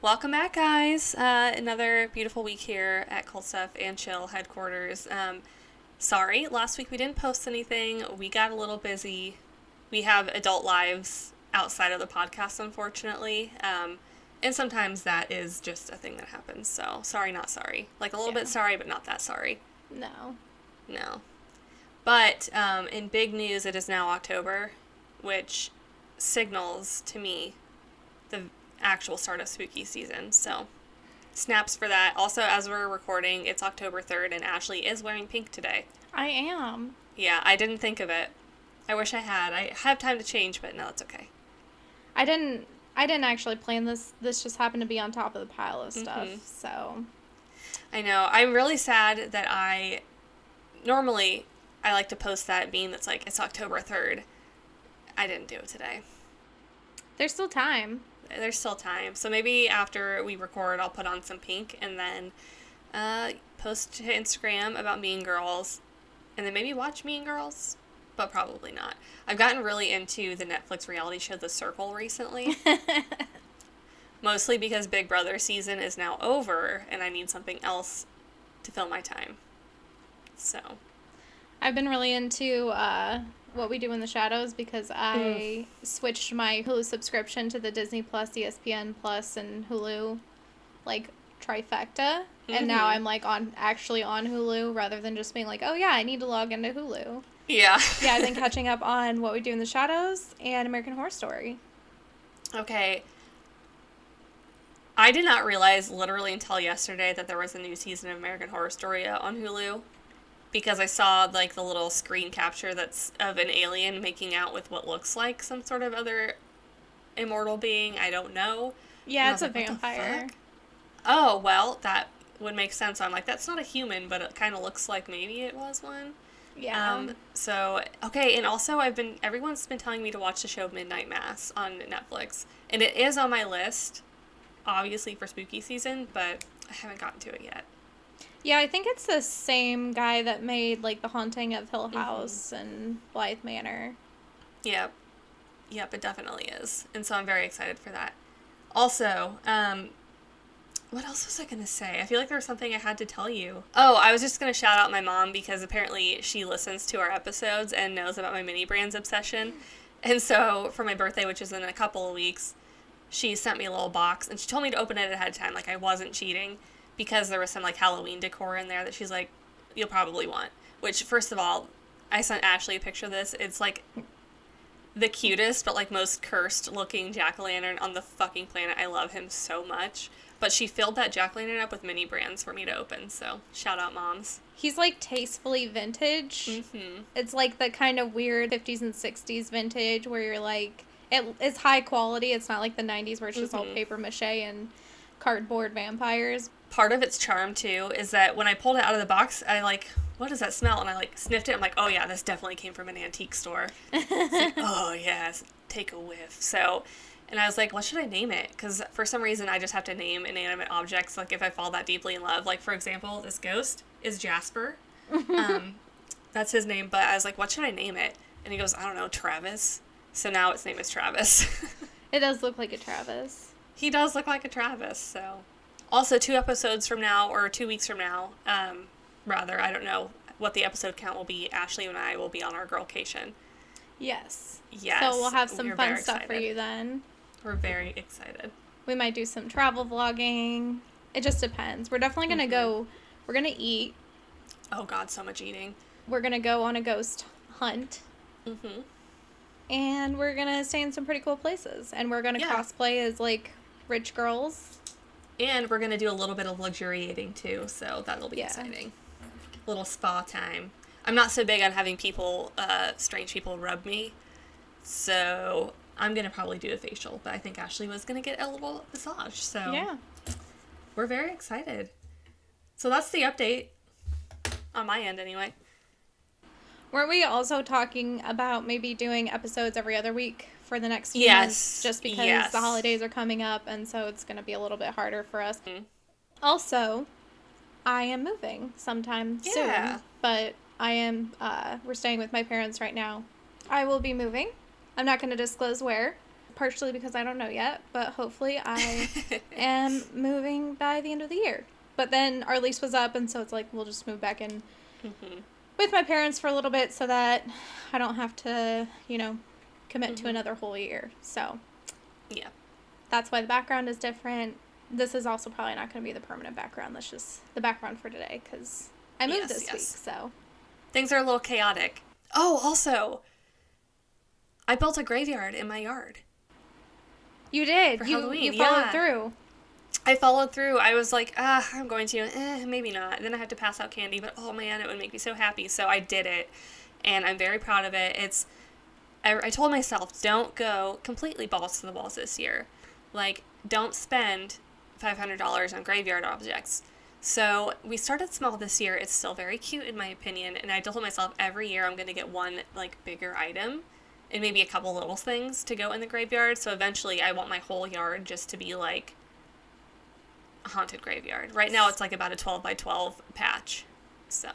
Welcome back, guys. Another beautiful week here at Cold Stuff and Chill headquarters. Sorry, last week we didn't post anything. We got a little busy. We have adult lives outside of the podcast, unfortunately. And sometimes that is just a thing that happens. So, sorry, not sorry. Like, a little bit sorry, but not that sorry. No. No. But in big news, it is now October, which signals to me the actual start of spooky season. So, snaps for that. Also, as we're recording, it's October 3rd, and Ashley is wearing pink today. I am. Yeah, I didn't think of it. I wish I had. I have time to change, but no, it's okay. I didn't actually plan this. This just happened to be on top of the pile of stuff, so. I know. I'm really sad that normally, I like to post that meme that's like, it's October 3rd. I didn't do it today. There's still time. There's still time. So maybe after we record, I'll put on some pink and then post to Instagram about Mean Girls. And then maybe watch Mean Girls. But probably not. I've gotten really into the Netflix reality show The Circle recently. Mostly because Big Brother season is now over and I need something else to fill my time. So. I've been really into What We Do in the Shadows because I switched my Hulu subscription to the Disney Plus, ESPN Plus, and Hulu, like, trifecta. And now I'm, like, actually on Hulu rather than just being like, oh, yeah, I need to log into Hulu. Yeah. Yeah, I've been catching up on What We Do in the Shadows and American Horror Story. Okay. I did not realize literally until yesterday that there was a new season of American Horror Story on Hulu. Because I saw, like, the little screen capture that's of an alien making out with what looks like some sort of other immortal being. I don't know. Yeah, it's a vampire. Oh, well, that would make sense. I'm like, that's not a human, but it kind of looks like maybe it was one. Yeah. So, okay, and also everyone's been telling me to watch the show Midnight Mass on Netflix. And it is on my list, obviously, for spooky season, but I haven't gotten to it yet. Yeah, I think it's the same guy that made, like, The Haunting of Hill House and Blythe Manor. Yep. Yep, it definitely is. And so I'm very excited for that. Also, what else was I going to say? I feel like there was something I had to tell you. Oh, I was just going to shout out my mom because apparently she listens to our episodes and knows about my mini brands obsession. And so for my birthday, which is in a couple of weeks, she sent me a little box and she told me to open it ahead of time. Like, I wasn't cheating because there was some, like, Halloween decor in there that she's like, you'll probably want. Which, first of all, I sent Ashley a picture of this. It's, like, the cutest but, like, most cursed looking jack-o'-lantern on the fucking planet. I love him so much. But she filled that jack-o'-lantern up with mini brands for me to open, so shout out, moms. He's, like, tastefully vintage. Mm-hmm. It's, like, the kind of weird 50s and 60s vintage where you're, like, it's high quality. It's not like the 90s where it's just all paper mache and cardboard vampires. Part of its charm, too, is that when I pulled it out of the box, I, like, what does that smell? And I, like, sniffed it. I'm like, oh, yeah, this definitely came from an antique store. It's like, oh, yes, take a whiff. So, and I was like, what should I name it? Because for some reason, I just have to name inanimate objects, like, if I fall that deeply in love. Like, for example, this ghost is Jasper. That's his name. But I was like, what should I name it? And he goes, I don't know, Travis. So now its name is Travis. It does look like a Travis. He does look like a Travis, so. Also, 2 episodes from now, or 2 weeks from now, rather, I don't know what the episode count will be. Ashley and I will be on our girlcation. Yes. Yes. So we'll have some fun stuff for you then. We're very excited. We might do some travel vlogging. It just depends. We're definitely going to go, we're going to eat. Oh, God, so much eating. We're going to go on a ghost hunt. And we're going to stay in some pretty cool places. And we're going to cosplay as, like, rich girls. And we're going to do a little bit of luxuriating, too, so that'll be exciting. A little spa time. I'm not so big on having people, strange people rub me, so I'm going to probably do a facial, but I think Ashley was going to get a little massage, so yeah. We're very excited. So that's the update, on my end anyway. Weren't we also talking about maybe doing episodes every other week for the next few months? Just because the holidays are coming up, and so it's going to be a little bit harder for us. Also, I am moving sometime soon, but we're staying with my parents right now. I will be moving. I'm not going to disclose where. partially because I don't know yet, but hopefully I am moving by the end of the year. But then our lease was up, and so it's like we'll just move back in with my parents for a little bit so that I don't have to, commit to another whole year. So, yeah. That's why the background is different. This is also probably not going to be the permanent background. That's just the background for today because I moved this week, so. Things are a little chaotic. Oh, also, I built a graveyard in my yard. You did. For you Halloween. You followed through. I followed through. I was like, I'm going to. Maybe not. And then I had to pass out candy, but oh man, it would make me so happy. So I did it, and I'm very proud of it. I told myself, don't go completely balls to the walls this year. Like, don't spend $500 on graveyard objects. So we started small this year. It's still very cute in my opinion, and I told myself every year I'm going to get one, like, bigger item and maybe a couple little things to go in the graveyard. So eventually I want my whole yard just to be, like, a haunted graveyard. Right now it's, like, about a 12 by 12 patch. So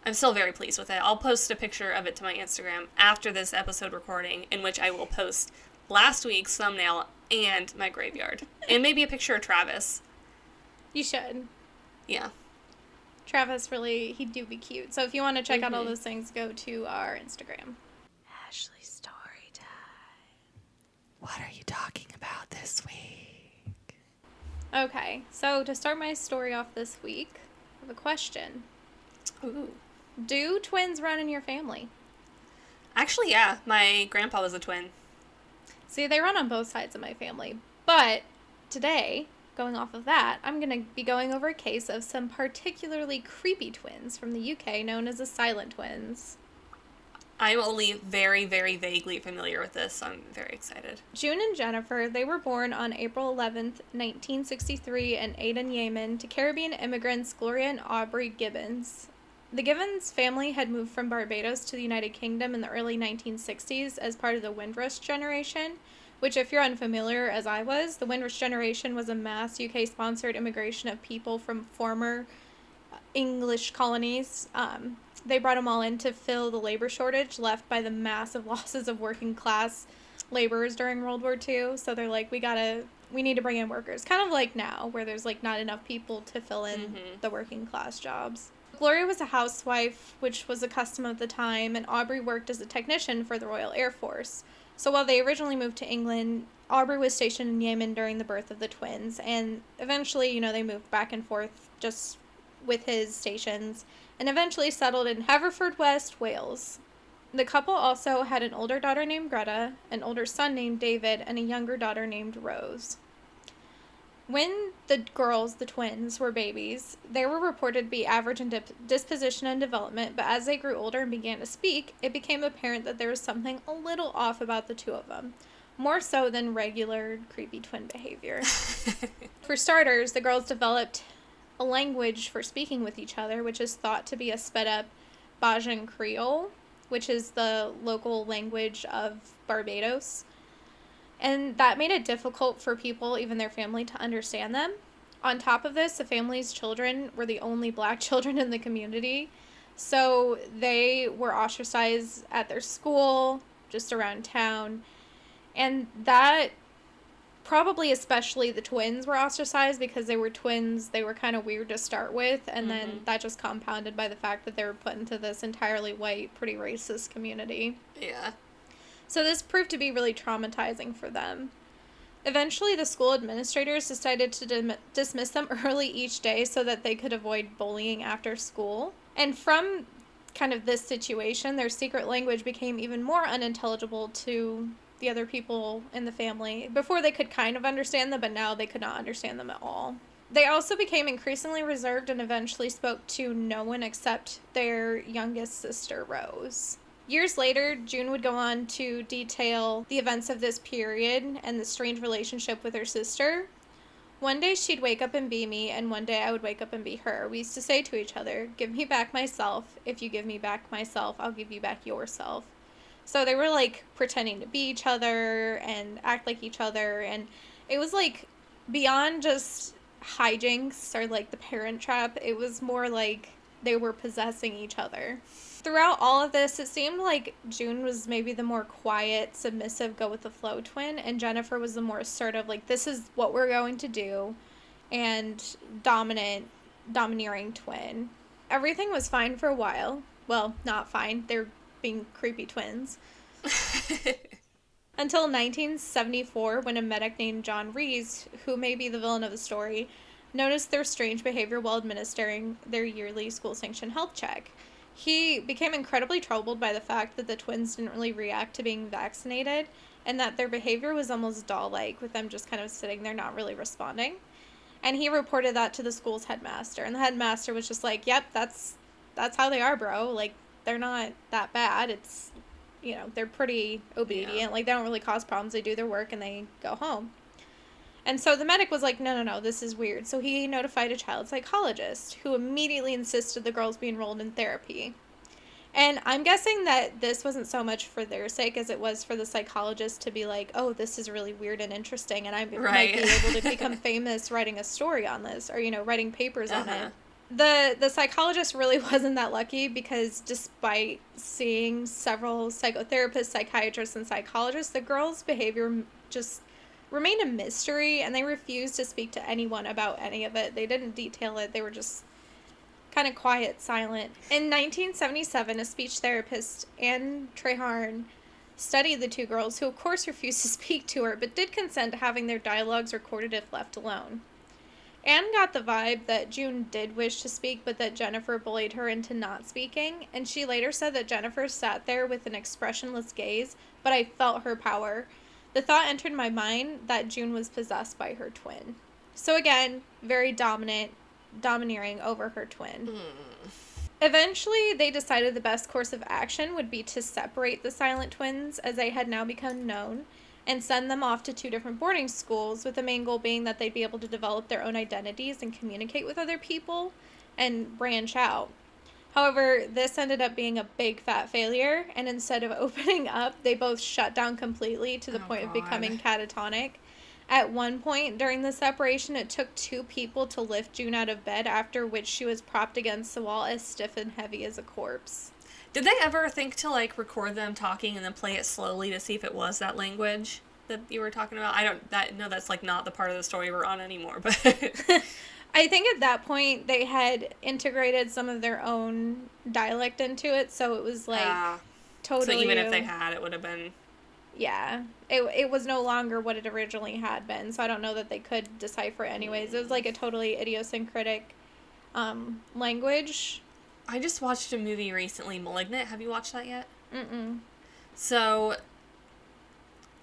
I'm still very pleased with it. I'll post a picture of it to my Instagram after this episode recording, in which I will post last week's thumbnail and my graveyard. And maybe a picture of Travis. You should. Yeah. Travis he do be cute. So if you want to check out all those things, go to our Instagram. Ashley's story time. What are you talking about this week? Okay, so to start my story off this week, I have a question. Ooh. Do twins run in your family? Actually, yeah. My grandpa was a twin. See, they run on both sides of my family. But today, going off of that, I'm going to be going over a case of some particularly creepy twins from the UK known as the silent twins. I'm only very, very vaguely familiar with this, so I'm very excited. June and Jennifer, they were born on April 11th, 1963 in Aden, Yemen, to Caribbean immigrants Gloria and Aubrey Gibbons. The Gibbons family had moved from Barbados to the United Kingdom in the early 1960s as part of the Windrush generation, which, if you're unfamiliar, as I was, the Windrush generation was a mass UK-sponsored immigration of people from former English colonies. They brought them all in to fill the labor shortage left by the massive losses of working-class laborers during World War II. So they're like, we need to bring in workers. Kind of like now, where there's, like, not enough people to fill in the working-class jobs. Gloria was a housewife, which was a custom of the time, and Aubrey worked as a technician for the Royal Air Force. So while they originally moved to England, Aubrey was stationed in Yemen during the birth of the twins, and eventually, they moved back and forth just with his stations, and eventually settled in Haverfordwest, Wales. The couple also had an older daughter named Greta, an older son named David, and a younger daughter named Rose. When the girls, the twins, were babies, they were reported to be average in disposition and development, but as they grew older and began to speak, it became apparent that there was something a little off about the two of them, more so than regular creepy twin behavior. For starters, the girls developed a language for speaking with each other, which is thought to be a sped-up Bajan Creole, which is the local language of Barbados. And that made it difficult for people, even their family, to understand them. On top of this, the family's children were the only black children in the community. So they were ostracized at their school, just around town. And that, probably especially the twins were ostracized because they were twins. They were kind of weird to start with. And then that just compounded by the fact that they were put into this entirely white, pretty racist community. Yeah. So this proved to be really traumatizing for them. Eventually, the school administrators decided to dismiss them early each day so that they could avoid bullying after school. And from kind of this situation, their secret language became even more unintelligible to the other people in the family. Before they could kind of understand them, but now they could not understand them at all. They also became increasingly reserved and eventually spoke to no one except their youngest sister, Rose. Years later, June would go on to detail the events of this period and the strange relationship with her sister. One day she'd wake up and be me, and one day I would wake up and be her. We used to say to each other, "Give me back myself. If you give me back myself, I'll give you back yourself." So they were, like, pretending to be each other and act like each other, and it was, like, beyond just hijinks or, like, the Parent Trap. It was more like they were possessing each other. throughout all of this, it seemed like June was maybe the more quiet, submissive, go with the flow twin, and Jennifer was the more assertive, like, this is what we're going to do, and domineering twin. Everything was fine for a while. Well, not fine. They're being creepy twins. Until 1974, when a medic named John Rees, who may be the villain of the story, noticed their strange behavior while administering their yearly school-sanctioned health check. He became incredibly troubled by the fact that the twins didn't really react to being vaccinated, and that their behavior was almost doll-like, with them just kind of sitting there not really responding. And he reported that to the school's headmaster, and the headmaster was just like, yep, that's how they are, bro. Like, they're not that bad. It's, they're pretty obedient. Yeah. Like, they don't really cause problems. They do their work, and they go home. And so the medic was like, no, this is weird. So he notified a child psychologist, who immediately insisted the girls be enrolled in therapy. And I'm guessing that this wasn't so much for their sake as it was for the psychologist to be like, oh, this is really weird and interesting, and I might be able to become famous writing a story on this, or, writing papers on it. The psychologist really wasn't that lucky, because despite seeing several psychotherapists, psychiatrists, and psychologists, the girls' behavior just remained a mystery, and they refused to speak to anyone about any of it. They didn't detail it. They were just kind of quiet, silent. In 1977, a speech therapist, Anne Treharne, studied the two girls, who of course refused to speak to her, but did consent to having their dialogues recorded if left alone. Anne got the vibe that June did wish to speak, but that Jennifer bullied her into not speaking, and she later said that Jennifer sat there with an expressionless gaze, but I felt her power. The thought entered my mind that June was possessed by her twin. So again, very domineering over her twin. Eventually, they decided the best course of action would be to separate the silent twins, as they had now become known, and send them off to 2 different boarding schools, with the main goal being that they'd be able to develop their own identities and communicate with other people and branch out. However, this ended up being a big fat failure, and instead of opening up, they both shut down completely to the point of becoming catatonic. At one point during the separation, it took 2 people to lift June out of bed, after which she was propped against the wall as stiff and heavy as a corpse. Did they ever think to, record them talking and then play it slowly to see if it was that language that you were talking about? That's, not the part of the story we're on anymore, but... I think at that point they had integrated some of their own dialect into it, so it was totally... So even if they had, it would have been... Yeah. It was no longer what it originally had been, so I don't know that they could decipher it anyways. It was a totally idiosyncratic language. I just watched a movie recently, Malignant. Have you watched that yet? Mm-mm. So...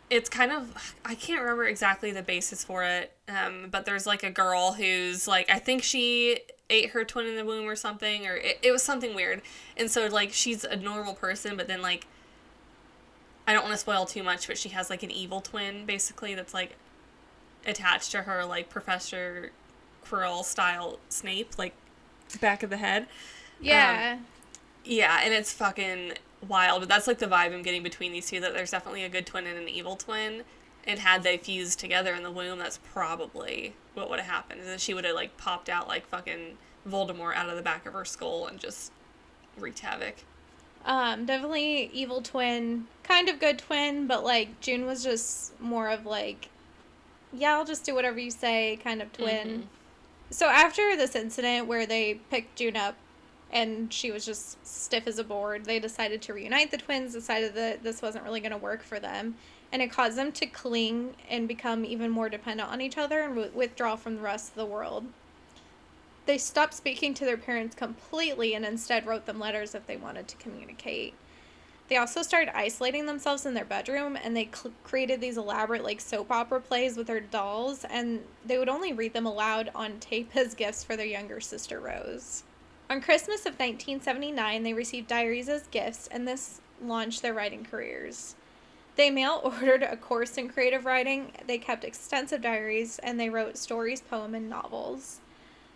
It's kind of, I can't remember exactly the basis for it, but there's, a girl who's, I think she ate her twin in the womb or something, or it was something weird, and so, she's a normal person, but then, I don't want to spoil too much, but she has, an evil twin, basically, that's, attached to her, Professor Quirrell-style Snape, back of the head. Yeah. Yeah, and it's fucking... wild, but that's the vibe I'm getting between these two, that there's definitely a good twin and an evil twin, and had they fused together in the womb, that's probably what would have happened, is that she would have popped out fucking Voldemort out of the back of her skull and just wreaked havoc. Definitely evil twin, kind of good twin, but June was just more of yeah, I'll just do whatever you say kind of twin. Mm-hmm. So after this incident where they picked June up and she was just stiff as a board, they decided to reunite the twins, decided that this wasn't really going to work for them, and it caused them to cling and become even more dependent on each other and withdraw from the rest of the world. They stopped speaking to their parents completely and instead wrote them letters if they wanted to communicate. They also started isolating themselves in their bedroom, and they created these elaborate soap opera plays with their dolls, and they would only read them aloud on tape as gifts for their younger sister Rose. On Christmas of 1979, they received diaries as gifts, and this launched their writing careers. They mail-ordered a course in creative writing, they kept extensive diaries, and they wrote stories, poems, and novels.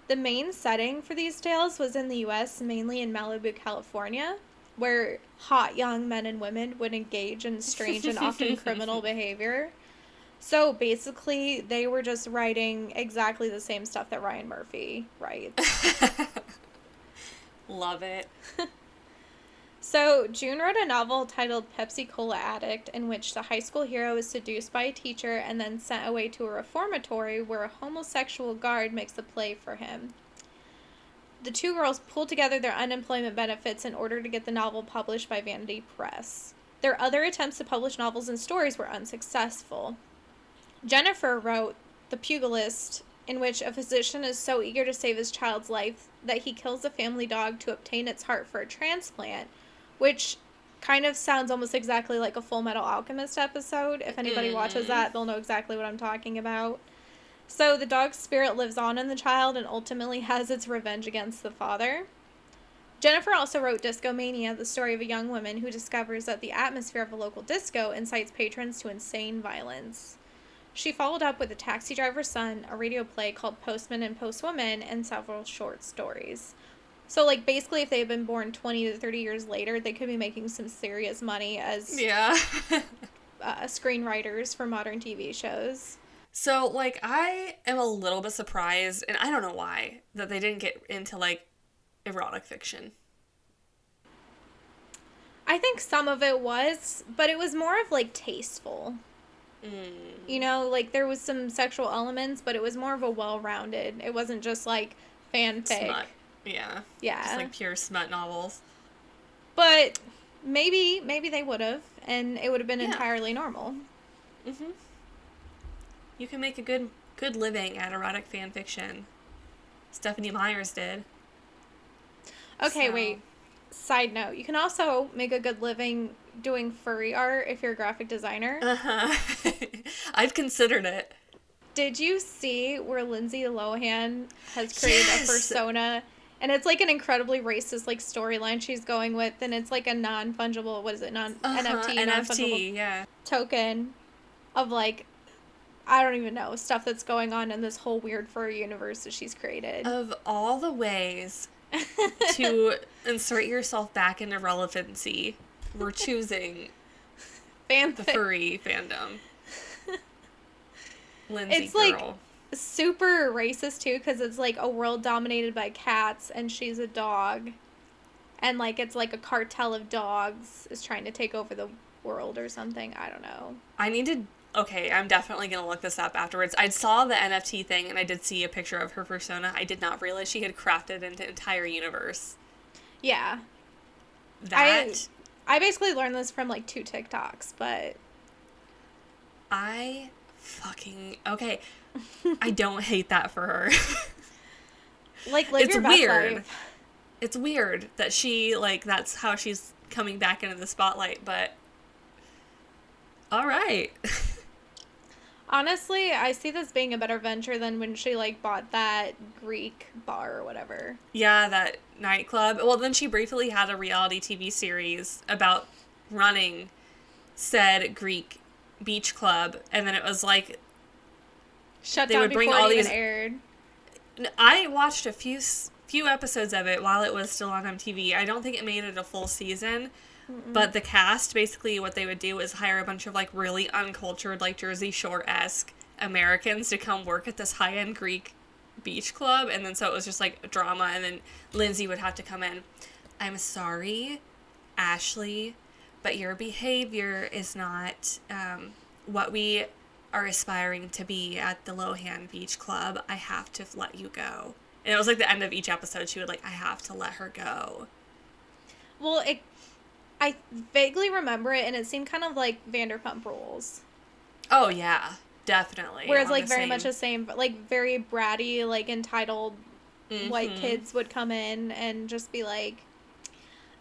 The main setting for these tales was in the U.S., mainly in Malibu, California, where hot young men and women would engage in strange and often criminal behavior. So basically, they were just writing exactly the same stuff that Ryan Murphy writes. Love it. So, June wrote a novel titled Pepsi Cola Addict, in which the high school hero is seduced by a teacher and then sent away to a reformatory where a homosexual guard makes a play for him. The two girls pull together their unemployment benefits in order to get the novel published by Vanity Press. Their other attempts to publish novels and stories were unsuccessful. Jennifer wrote The Pugilist, in which a physician is so eager to save his child's life that he kills a family dog to obtain its heart for a transplant, which kind of sounds almost exactly like a Full Metal Alchemist episode. If anybody watches that, they'll know exactly what I'm talking about. So the dog's spirit lives on in the child and ultimately has its revenge against the father. Jennifer also wrote Discomania, the story of a young woman who discovers that the atmosphere of a local disco incites patrons to insane violence. She followed up with A Taxi Driver's Son, a radio play called Postman and Postwoman, and several short stories. So, like, basically, if they had been born 20 to 30 years later, they could be making some serious money as screenwriters for modern TV shows. So, like, I am a little bit surprised, and I don't know why, that they didn't get into, like, erotic fiction. I think some of it was, but it was more of, like, tasteful. You know, like, there was some sexual elements, but it was more of a well-rounded. It wasn't just, like, fanfic. Smut. Yeah. Yeah. Just, like, pure smut novels. But maybe they would have, and it would have been entirely normal. Mm-hmm. You can make a good living at erotic fan fiction. Stephanie Myers did. Okay, wait. Side note, you can also make a good living doing furry art if you're a graphic designer. Uh-huh. I've considered it. Did you see where Lindsay Lohan has created a persona? And it's like an incredibly racist like storyline she's going with, and it's like a non-fungible, what is it, NFT, non-fungible yeah. token of like, I don't even know, stuff that's going on in this whole weird furry universe that she's created. Of all the ways to insert yourself back into relevancy, we're choosing the furry fandom. Lindsay, it's girl. like super racist too, because it's like a world dominated by cats and she's a dog, and like it's like a cartel of dogs is trying to take over the world or something. I don't know. Okay, I'm definitely going to look this up afterwards. I saw the NFT thing, and I did see a picture of her persona. I did not realize she had crafted an entire universe. Yeah. I basically learned this from, like, 2 TikToks, but... Okay. I don't hate that for her. Like, live your best life. It's weird that she, like, that's how she's coming back into the spotlight, but... Alright. Honestly, I see this being a better venture than when she, like, bought that Greek bar or whatever. Yeah, that nightclub. Well, then she briefly had a reality TV series about running said Greek beach club, and then it was, like... Shut down before it even aired. I watched a few episodes of it while it was still on MTV. I don't think it made it a full season. But the cast, basically what they would do is hire a bunch of, like, really uncultured, like, Jersey Shore-esque Americans to come work at this high-end Greek beach club. And then so it was just, like, drama. And then Lindsay would have to come in. I'm sorry, Ashley, but your behavior is not what we are aspiring to be at the Lohan Beach Club. I have to let you go. And it was, like, the end of each episode. She would, like, I have to let her go. Well, I vaguely remember it, and it seemed kind of like Vanderpump Rules. Oh, yeah. Definitely. Whereas, like, very much the same, but, like, very bratty, like, entitled white kids would come in and just be like,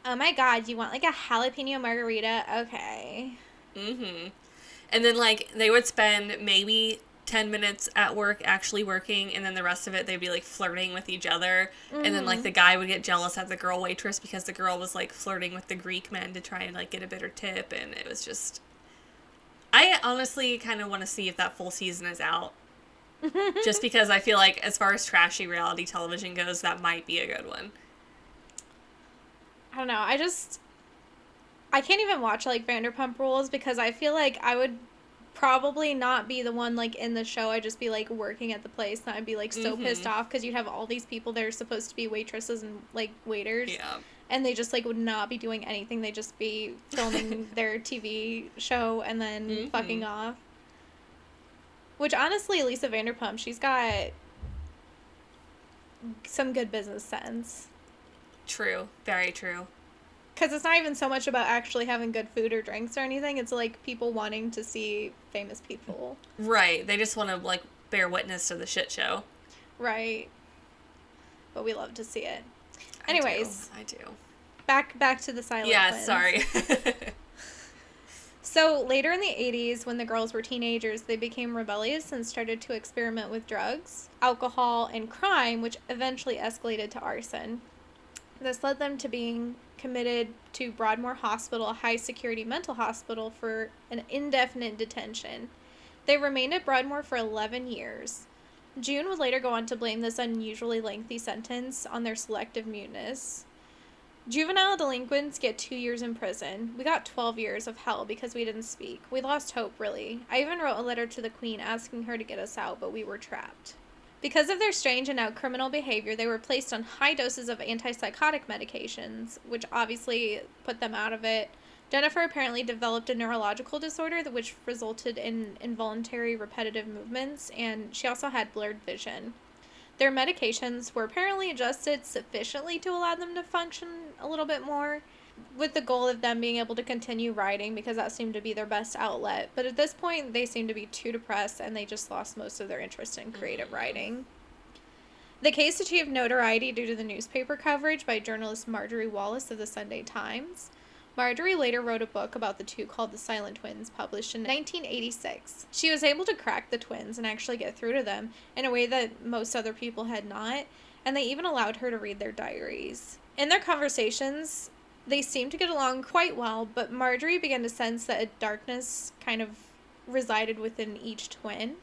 oh my god, you want, like, a jalapeno margarita? Okay. And then, like, they would spend maybe 10 minutes at work actually working, and then the rest of it they'd be, like, flirting with each other. And then, like, the guy would get jealous at the girl waitress because the girl was, like, flirting with the Greek men to try and, like, get a better tip, and it was just... I honestly kind of want to see if that full season is out. Just because I feel like, as far as trashy reality television goes, that might be a good one. I don't know, I can't even watch, like, Vanderpump Rules because I feel like I would probably not be the one, like, in the show. I'd just be, like, working at the place, and I'd be, like, so pissed off because you'd have all these people that are supposed to be waitresses and, like, waiters. Yeah. and they just, like, would not be doing anything. They'd just be filming their TV show and then fucking off. Which, honestly, Lisa Vanderpump, she's got some good business sense. True. Very true. Because it's not even so much about actually having good food or drinks or anything. It's, like, people wanting to see famous people. Right. They just want to, like, bear witness to the shit show. Right. But we love to see it. Anyways. I do. Back to the silent twins. Sorry. So, later in the 80s, when the girls were teenagers, they became rebellious and started to experiment with drugs, alcohol, and crime, which eventually escalated to arson. This led them to being committed to Broadmoor Hospital, a high-security mental hospital, for an indefinite detention. They remained at Broadmoor for 11 years. June would later go on to blame this unusually lengthy sentence on their selective muteness. Juvenile delinquents get 2 years in prison. We got 12 years of hell because we didn't speak. We lost hope, really. I even wrote a letter to the Queen asking her to get us out, but we were trapped. Because of their strange and now criminal behavior, they were placed on high doses of antipsychotic medications, which obviously put them out of it. Jennifer apparently developed a neurological disorder which resulted in involuntary repetitive movements, and she also had blurred vision. Their medications were apparently adjusted sufficiently to allow them to function a little bit more, with the goal of them being able to continue writing because that seemed to be their best outlet. But at this point, they seemed to be too depressed and they just lost most of their interest in creative writing. The case achieved notoriety due to the newspaper coverage by journalist Marjorie Wallace of the Sunday Times. Marjorie later wrote a book about the two called The Silent Twins, published in 1986. She was able to crack the twins and actually get through to them in a way that most other people had not, and they even allowed her to read their diaries. In their conversations, they seemed to get along quite well, but Marjorie began to sense that a darkness kind of resided within each twin.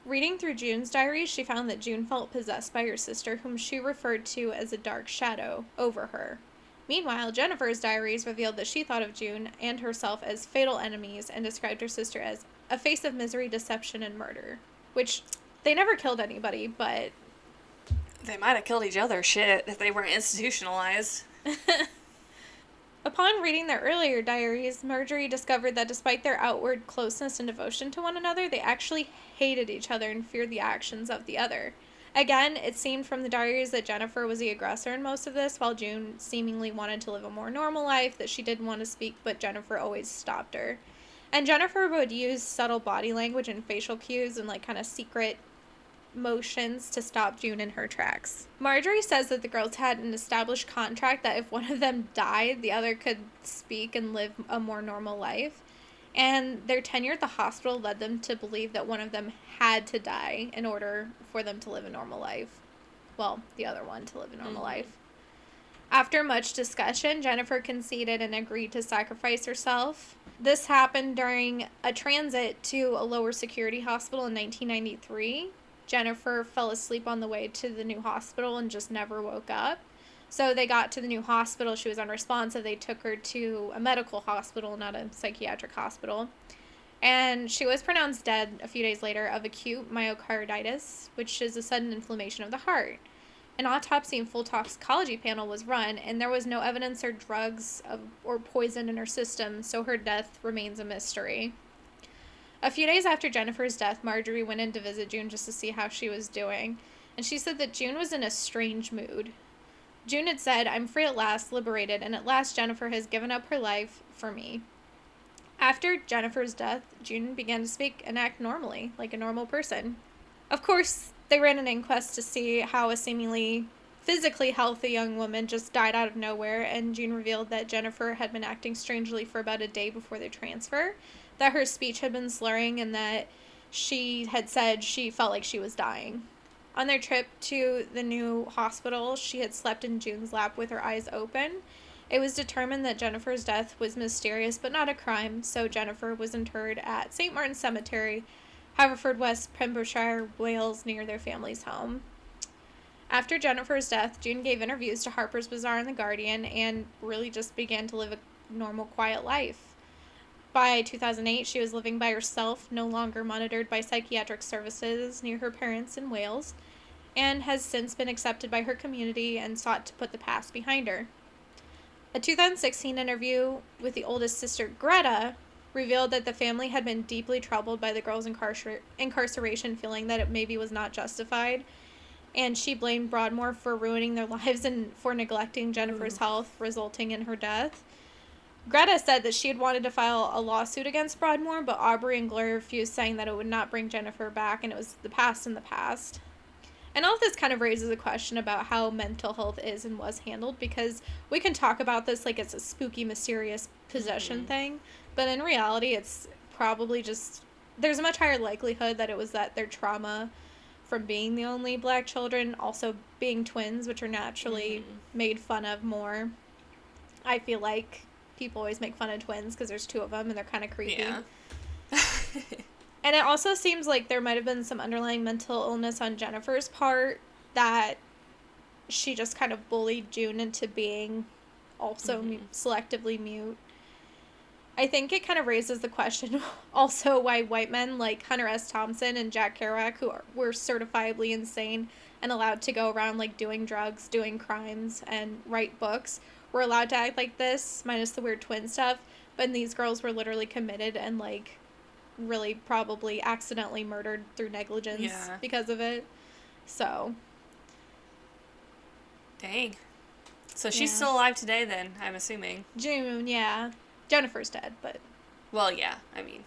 Reading through June's diaries, she found that June felt possessed by her sister, whom she referred to as a dark shadow, over her. Meanwhile, Jennifer's diaries revealed that she thought of June and herself as fatal enemies and described her sister as a face of misery, deception, and murder. Which, they never killed anybody, but... They might have killed each other, shit, if they weren't institutionalized. Upon reading their earlier diaries, Marjorie discovered that despite their outward closeness and devotion to one another, they actually hated each other and feared the actions of the other. Again, it seemed from the diaries that Jennifer was the aggressor in most of this, while June seemingly wanted to live a more normal life, that she didn't want to speak, but Jennifer always stopped her. And Jennifer would use subtle body language and facial cues and, like, kind of secret motions to stop June in her tracks. Marjorie says that the girls had an established contract that if one of them died, the other could speak and live a more normal life. And their tenure at the hospital led them to believe that one of them had to die in order for them to live a normal life. Well, the other one to live a normal life. After much discussion, Jennifer conceded and agreed to sacrifice herself. This happened during a transit to a lower security hospital in 1993. Jennifer fell asleep on the way to the new hospital and just never woke up. So they got to the new hospital. She was unresponsive. They took her to a medical hospital, not a psychiatric hospital. And she was pronounced dead a few days later of acute myocarditis, which is a sudden inflammation of the heart. An autopsy and full toxicology panel was run, and there was no evidence or drugs or poison in her system, so her death remains a mystery. A few days after Jennifer's death, Marjorie went in to visit June just to see how she was doing, and she said that June was in a strange mood. June had said, "I'm free at last, liberated, and at last Jennifer has given up her life for me." After Jennifer's death, June began to speak and act normally, like a normal person. Of course, they ran an inquest to see how a seemingly physically healthy young woman just died out of nowhere, and June revealed that Jennifer had been acting strangely for about a day before the transfer, that her speech had been slurring, and that she had said she felt like she was dying. On their trip to the new hospital, she had slept in June's lap with her eyes open. It was determined that Jennifer's death was mysterious but not a crime, so Jennifer was interred at St. Martin's Cemetery, Haverfordwest, Pembrokeshire, Wales, near their family's home. After Jennifer's death, June gave interviews to Harper's Bazaar and The Guardian and really just began to live a normal, quiet life. By 2008, she was living by herself, no longer monitored by psychiatric services, near her parents in Wales, and has since been accepted by her community and sought to put the past behind her. A 2016 interview with the oldest sister, Greta, revealed that the family had been deeply troubled by the girl's incarceration, feeling that it maybe was not justified. And she blamed Broadmoor for ruining their lives and for neglecting Jennifer's health, resulting in her death. Greta said that she had wanted to file a lawsuit against Broadmoor, but Aubrey and Gloria refused, saying that it would not bring Jennifer back and it was the past in the past. And all of this kind of raises a question about how mental health is and was handled, because we can talk about this like it's a spooky, mysterious possession thing, but in reality, it's probably just, there's a much higher likelihood that it was that their trauma from being the only black children, also being twins, which are naturally made fun of more. I feel like people always make fun of twins because there's two of them and they're kind of creepy. Yeah. And it also seems like there might have been some underlying mental illness on Jennifer's part, that she just kind of bullied June into being also selectively mute. I think it kind of raises the question also why white men like Hunter S. Thompson and Jack Kerouac, who were certifiably insane and allowed to go around like doing drugs, doing crimes, and write books, were allowed to act like this, minus the weird twin stuff. But these girls were literally committed and like really probably accidentally murdered through negligence because of it. So. Dang. So she's still alive today then, I'm assuming. June, yeah. Jennifer's dead, but... Well, yeah, I mean.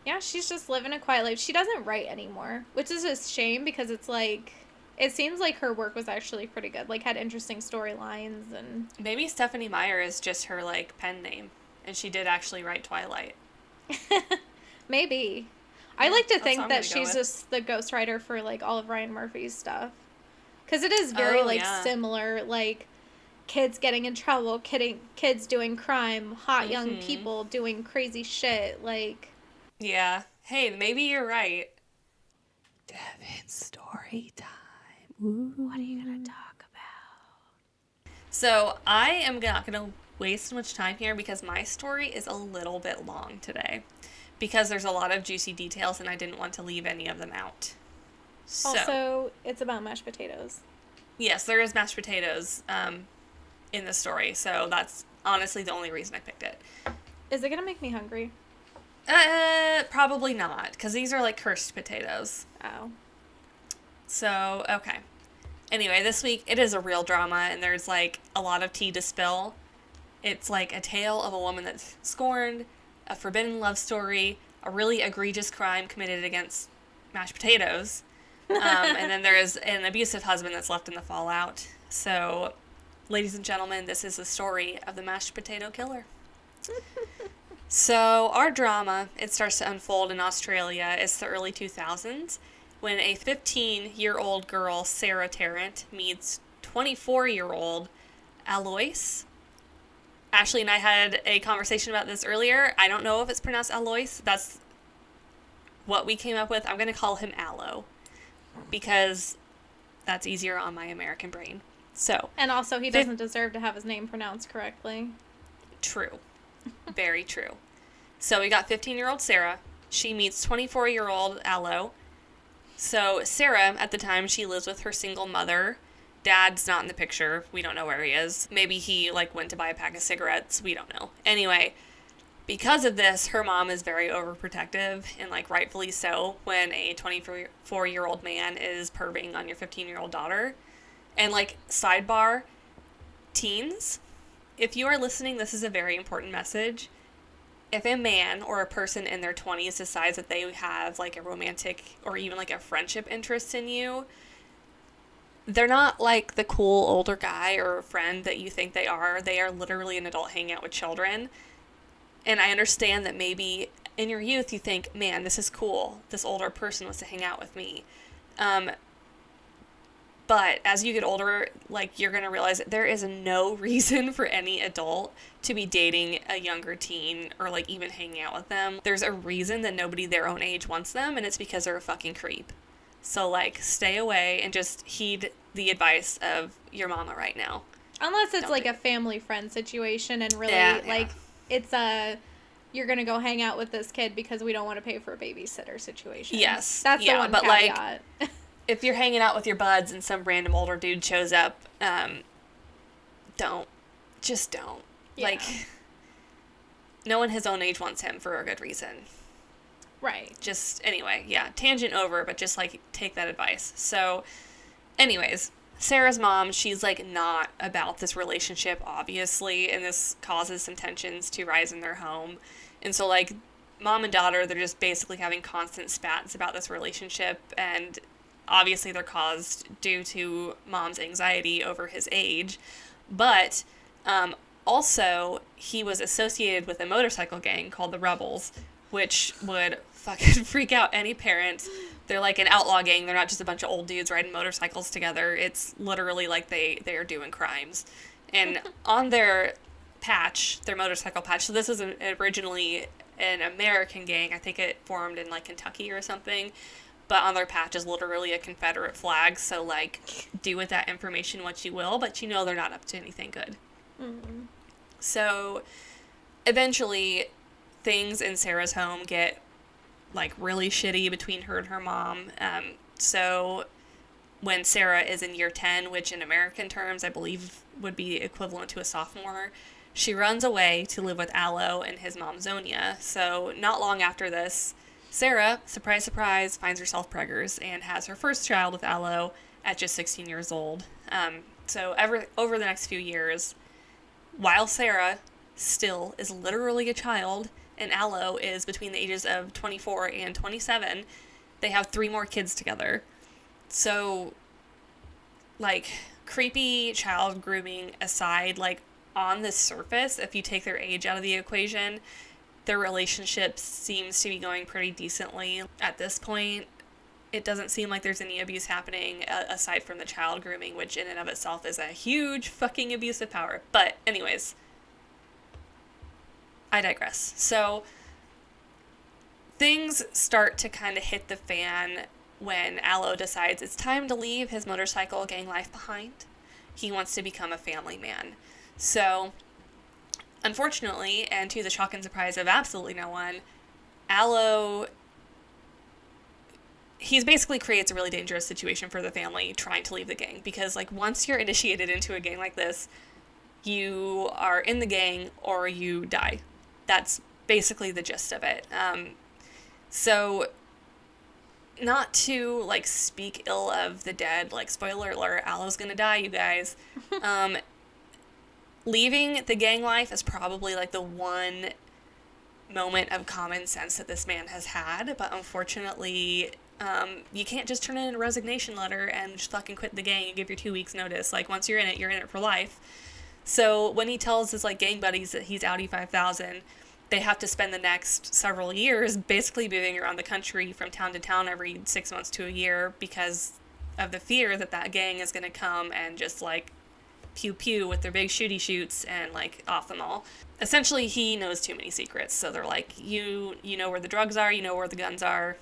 Yeah, she's just living a quiet life. She doesn't write anymore, which is a shame because it's like... It seems like her work was actually pretty good. Like, had interesting storylines and... Maybe Stephanie Meyer is just her, like, pen name. And she did actually write Twilight. Maybe. I like to think that she's just the ghostwriter for, like, all of Ryan Murphy's stuff. Because it is very, similar, like... Kids getting in trouble, kids doing crime, hot young people doing crazy shit, like... Yeah. Hey, maybe you're right. Devin's story time. Ooh. What are you gonna talk about? So, I am not gonna waste much time here because my story is a little bit long today. Because there's a lot of juicy details and I didn't want to leave any of them out. So, also, it's about mashed potatoes. Yes, there is mashed potatoes, in the story, so that's honestly the only reason I picked it. Is it gonna make me hungry? Probably not, because these are like cursed potatoes. Oh. So, okay. Anyway, this week it is a real drama, and there's like a lot of tea to spill. It's like a tale of a woman that's scorned, a forbidden love story, a really egregious crime committed against mashed potatoes, and then there is an abusive husband that's left in the fallout. So, ladies and gentlemen, this is the story of the mashed potato killer. So, our drama, it starts to unfold in Australia. It's the early 2000s, when a 15-year-old girl, Sarah Tarrant, meets 24-year-old Alois. Ashley and I had a conversation about this earlier. I don't know if it's pronounced Alois. That's what we came up with. I'm going to call him Aloe, because that's easier on my American brain. So, and also, he doesn't deserve to have his name pronounced correctly. True. Very true. So, we got 15-year-old Sarah. She meets 24-year-old Aloe. So, Sarah, at the time, she lives with her single mother. Dad's not in the picture. We don't know where he is. Maybe he, like, went to buy a pack of cigarettes. We don't know. Anyway, because of this, her mom is very overprotective, and, like, rightfully so, when a 24-year-old man is perving on your 15-year-old daughter. And, like, sidebar, teens, if you are listening, this is a very important message. If a man or a person in their 20s decides that they have, like, a romantic or even, like, a friendship interest in you, they're not, like, the cool older guy or friend that you think they are. They are literally an adult hanging out with children. And I understand that maybe in your youth you think, man, this is cool. This older person wants to hang out with me. But as you get older, like, you're going to realize that there is no reason for any adult to be dating a younger teen or, like, even hanging out with them. There's a reason that nobody their own age wants them, and it's because they're a fucking creep. So, like, stay away and just heed the advice of your mama right now. Unless it's, like, a family friend situation and really, it's a... You're going to go hang out with this kid because we don't want to pay for a babysitter situation. Yes. That's the one but caveat. Like, if you're hanging out with your buds and some random older dude shows up, don't just don't. Yeah. Like, no one his own age wants him for a good reason. Right. Just, anyway, yeah, tangent over, but just, like, take that advice. So, anyways, Sarah's mom, she's, like, not about this relationship, obviously, and this causes some tensions to rise in their home. And so, like, mom and daughter, they're just basically having constant spats about this relationship, and obviously they're caused due to mom's anxiety over his age. But, also, he was associated with a motorcycle gang called the Rebels, which would fucking freak out any parent. They're like an outlaw gang. They're not just a bunch of old dudes riding motorcycles together. It's literally like they are doing crimes. And on their patch, their motorcycle patch, so this is originally an American gang. I think it formed in, like, Kentucky or something. But on their patch is literally a Confederate flag. So, like, do with that information what you will. But you know they're not up to anything good. Mm-hmm. So, eventually, things in Sarah's home get, like, really shitty between her and her mom. So, when Sarah is in year 10, which in American terms I believe would be equivalent to a sophomore, she runs away to live with Aloe and his mom Zonia. So, not long after this, Sarah, surprise, surprise, finds herself preggers and has her first child with Aloe at just 16 years old. So, over the next few years, while Sarah still is literally a child and Aloe is between the ages of 24 and 27, they have 3 more kids together. So, like, creepy child grooming aside, like, on the surface, if you take their age out of the equation, their relationship seems to be going pretty decently at this point. It doesn't seem like there's any abuse happening aside from the child grooming, which in and of itself is a huge fucking abuse of power. But anyways, I digress. So things start to kind of hit the fan when Aloe decides it's time to leave his motorcycle gang life behind. He wants to become a family man. So, unfortunately, and to the shock and surprise of absolutely no one, Aloe, he basically creates a really dangerous situation for the family trying to leave the gang. Because, like, once you're initiated into a gang like this, you are in the gang or you die. That's basically the gist of it. So, not to, like, speak ill of the dead, like, spoiler alert, Aloe's gonna die, you guys. Leaving the gang life is probably, like, the one moment of common sense that this man has had, but unfortunately, you can't just turn in a resignation letter and just fucking quit the gang and give your 2 weeks notice. Like, once you're in it for life. So when he tells his, like, gang buddies that he's Audi 5000, they have to spend the next several years basically moving around the country from town to town every 6 months to a year because of the fear that that gang is going to come and just, like, pew pew with their big shooty shoots and, like, off them all. Essentially, he knows too many secrets. So they're like, you know where the drugs are, you know where the guns are.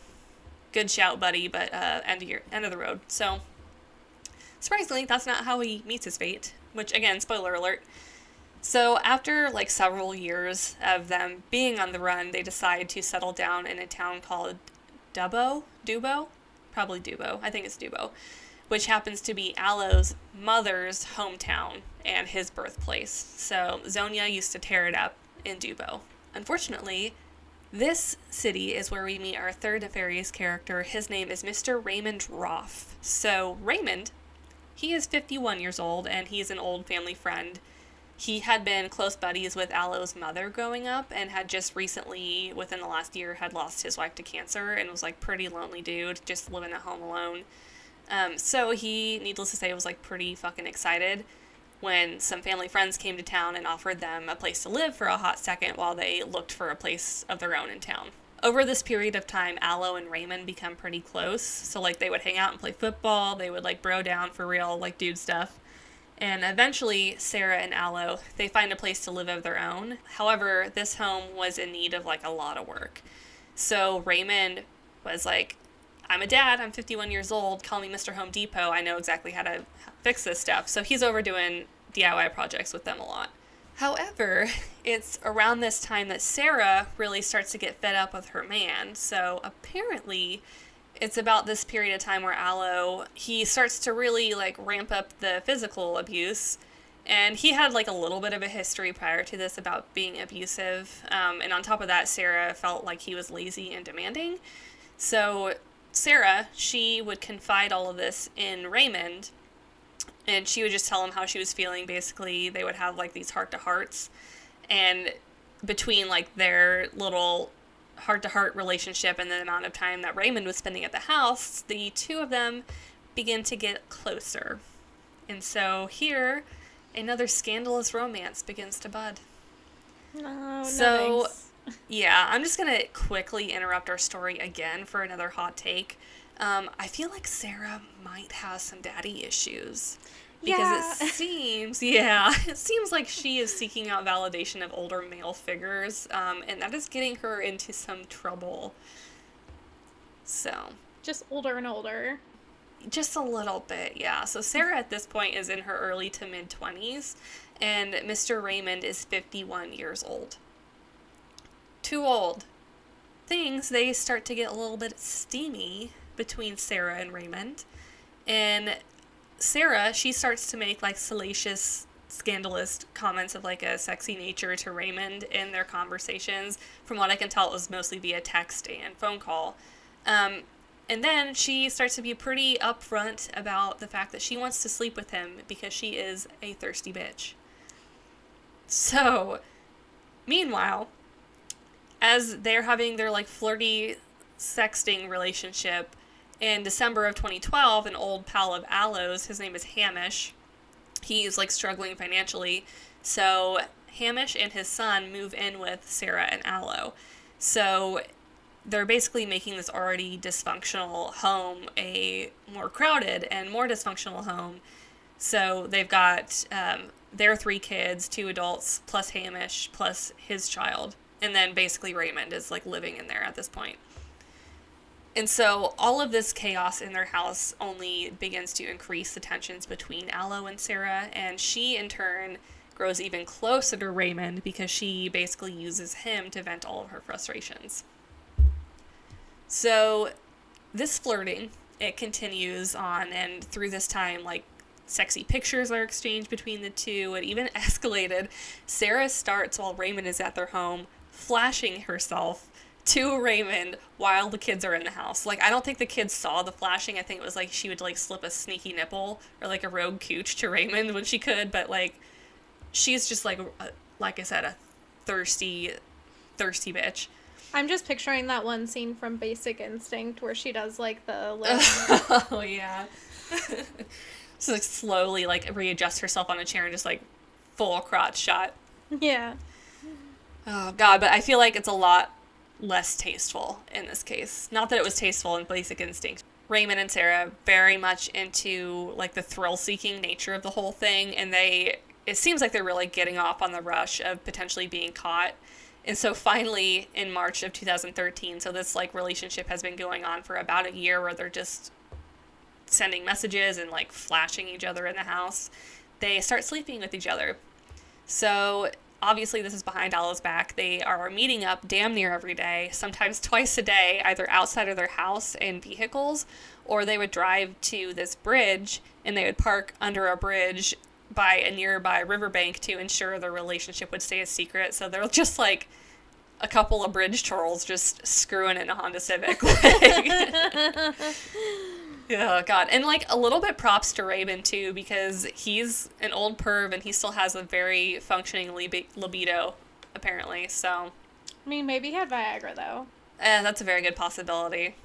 Good shout, buddy, but end of the road. So, surprisingly, that's not how he meets his fate. Which, again, spoiler alert. So, after, like, several years of them being on the run, they decide to settle down in a town called Dubo? Probably Dubo. I think it's Dubo. Which happens to be Aloe's mother's hometown and his birthplace. So, Zonia used to tear it up in Dubo. Unfortunately, this city is where we meet our third nefarious character. His name is Mr. Raymond Roth. So, Raymond, he is 51 years old, and he's an old family friend. He had been close buddies with Aloe's mother growing up, and had just recently, within the last year, had lost his wife to cancer, and was, like, pretty lonely dude, just living at home alone. So he, needless to say, was, like, pretty fucking excited when some family friends came to town and offered them a place to live for a hot second while they looked for a place of their own in town. Over this period of time, Aloe and Raymond become pretty close. So, like, they would hang out and play football. They would, like, bro down for real, like, dude stuff. And eventually, Sarah and Aloe, they find a place to live of their own. However, this home was in need of, like, a lot of work. So Raymond was like, I'm a dad, I'm 51 years old, call me Mr. Home Depot, I know exactly how to fix this stuff. So he's over doing DIY projects with them a lot. However, it's around this time that Sarah really starts to get fed up with her man. So apparently, it's about this period of time where Aloe, he starts to really, like, ramp up the physical abuse. And he had like a little bit of a history prior to this about being abusive. And on top of that, Sarah felt like he was lazy and demanding. So Sarah, she would confide all of this in Raymond, and she would just tell him how she was feeling. Basically, they would have like these heart-to-hearts, and between like their little heart-to-heart relationship and the amount of time that Raymond was spending at the house, the two of them begin to get closer. And so here, another scandalous romance begins to bud. No, So, thanks. yeah, I'm just going to quickly interrupt our story again for another hot take. I feel like Sarah might have some daddy issues. Because it seems like she is seeking out validation of older male figures, and that is getting her into some trouble. So, Just older and older. just a little bit, yeah. So Sarah at this point is in her early to mid-20s, and Mr. Raymond is 51 years old. Too old. They start to get a little bit steamy between Sarah and Raymond, and Sarah, she starts to make like salacious, scandalous comments of like a sexy nature to Raymond in their conversations. From what I can tell, it was mostly via text and phone call. And then she starts to be pretty upfront about the fact that she wants to sleep with him because she is a thirsty bitch. So, meanwhile, as they're having their like flirty sexting relationship, in December of 2012, an old pal of Aloe's, his name is Hamish, he's like struggling financially, so Hamish and his son move in with Sarah and Aloe. So they're basically making this already dysfunctional home a more crowded and more dysfunctional home. So they've got their 3 kids, 2 adults, plus Hamish, plus his child. And then basically Raymond is like living in there at this point. And so all of this chaos in their house only begins to increase the tensions between Aloe and Sarah, and she in turn grows even closer to Raymond because she basically uses him to vent all of her frustrations. So this flirting, it continues on, and through this time, like, sexy pictures are exchanged between the two. It even escalated. Sarah starts, while Raymond is at their home, flashing herself to Raymond while the kids are in the house. Like, I don't think the kids saw the flashing. I think it was like she would like slip a sneaky nipple or like a rogue cooch to Raymond when she could, but like she's just like I said, a thirsty bitch. I'm just picturing that one scene from Basic Instinct where she does like the lip. Oh yeah. So like slowly like readjust herself on a chair and just like full crotch shot. Yeah. Oh god, but I feel like it's a lot less tasteful in this case. Not that it was tasteful in Basic Instinct. Raymond and Sarah very much into like the thrill-seeking nature of the whole thing, and it seems like they're really getting off on the rush of potentially being caught. And so finally in March of 2013, so this like relationship has been going on for about a year where they're just sending messages and like flashing each other in the house. They start sleeping with each other. So obviously, this is behind Aloe's back. They are meeting up damn near every day, sometimes twice a day, either outside of their house in vehicles, or they would drive to this bridge, and they would park under a bridge by a nearby riverbank to ensure their relationship would stay a secret. So they're just like a couple of bridge trolls just screwing in a Honda Civic. Oh, God. And, like, a little bit props to Raven, too, because he's an old perv and he still has a very functioning libido, apparently, so. I mean, maybe he had Viagra, though. That's a very good possibility.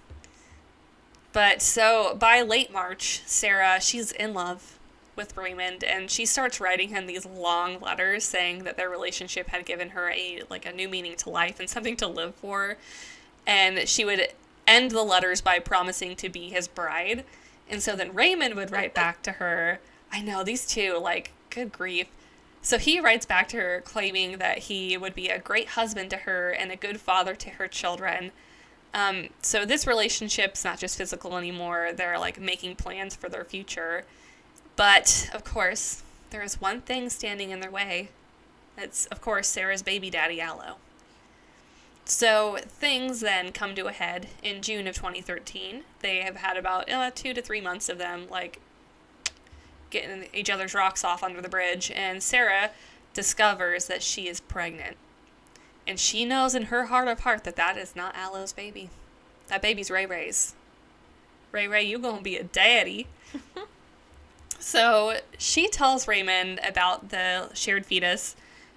But, so, by late March, Sarah, she's in love with Raymond, and she starts writing him these long letters saying that their relationship had given her a new meaning to life and something to live for. And she would end the letters by promising to be his bride. And so then Raymond would write back to her. I know, these two, like, good grief. So he writes back to her claiming that he would be a great husband to her and a good father to her children. So this relationship's not just physical anymore. They're, like, making plans for their future. But, of course, there is one thing standing in their way. It's, of course, Sarah's baby daddy, Aloe. So things then come to a head in June of 2013. They have had about 2 to 3 months of them, like, getting each other's rocks off under the bridge, and Sarah discovers that she is pregnant. And she knows in her heart of heart that that is not Aloe's baby. That baby's Ray Ray's. Ray Ray, you gonna be a daddy. So she tells Raymond about the shared fetus,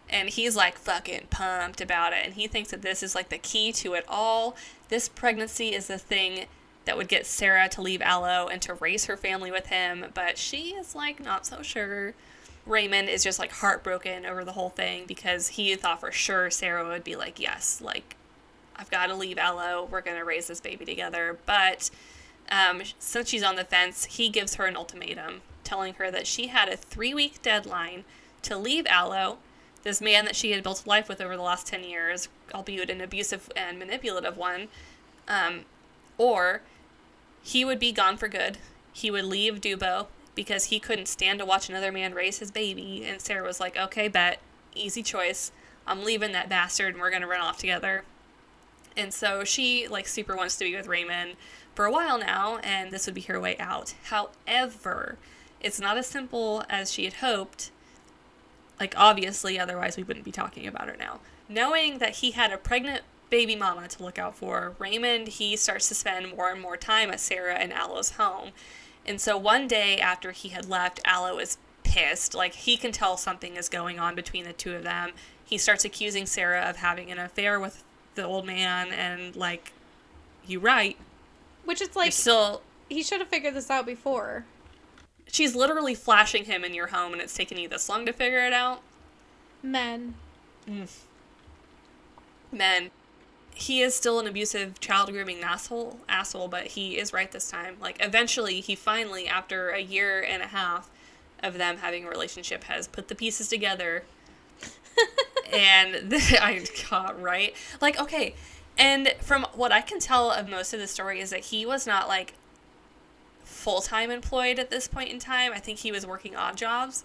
and he's like fucking pumped about it, and he thinks that this is like the key to it all. This pregnancy is the thing that would get Sarah to leave Aloe and to raise her family with him, but she is like not so sure. Raymond is just like heartbroken over the whole thing because he thought for sure Sarah would be like, yes, like I've got to leave Aloe, we're gonna raise this baby together. But since she's on the fence, he gives her an ultimatum, telling her that she had a 3-week deadline to leave Aloe, this man that she had built a life with over the last 10 years, albeit an abusive and manipulative one, or he would be gone for good. He would leave Dubo because he couldn't stand to watch another man raise his baby. And Sarah was like, okay, bet, easy choice. I'm leaving that bastard and we're going to run off together. And so she, like, super wants to be with Raymond for a while now, and this would be her way out. However, it's not as simple as she had hoped. Like, obviously, otherwise we wouldn't be talking about her now. Knowing that he had a pregnant baby mama to look out for, Raymond, he starts to spend more and more time at Sarah and Aloe's home. And so one day after he had left, Aloe is pissed. Like, he can tell something is going on between the two of them. He starts accusing Sarah of having an affair with the old man, and, like, you right. Which is like, still, he should have figured this out before. She's literally flashing him in your home, and it's taken you this long to figure it out? Men. Men. He is still an abusive, child-grooming asshole, but he is right this time. Like, eventually, he finally, after a year and a half of them having a relationship, has put the pieces together. And, I got right? Like, okay, and from what I can tell of most of the story is that he was not, like, full-time employed at this point in time. I think he was working odd jobs.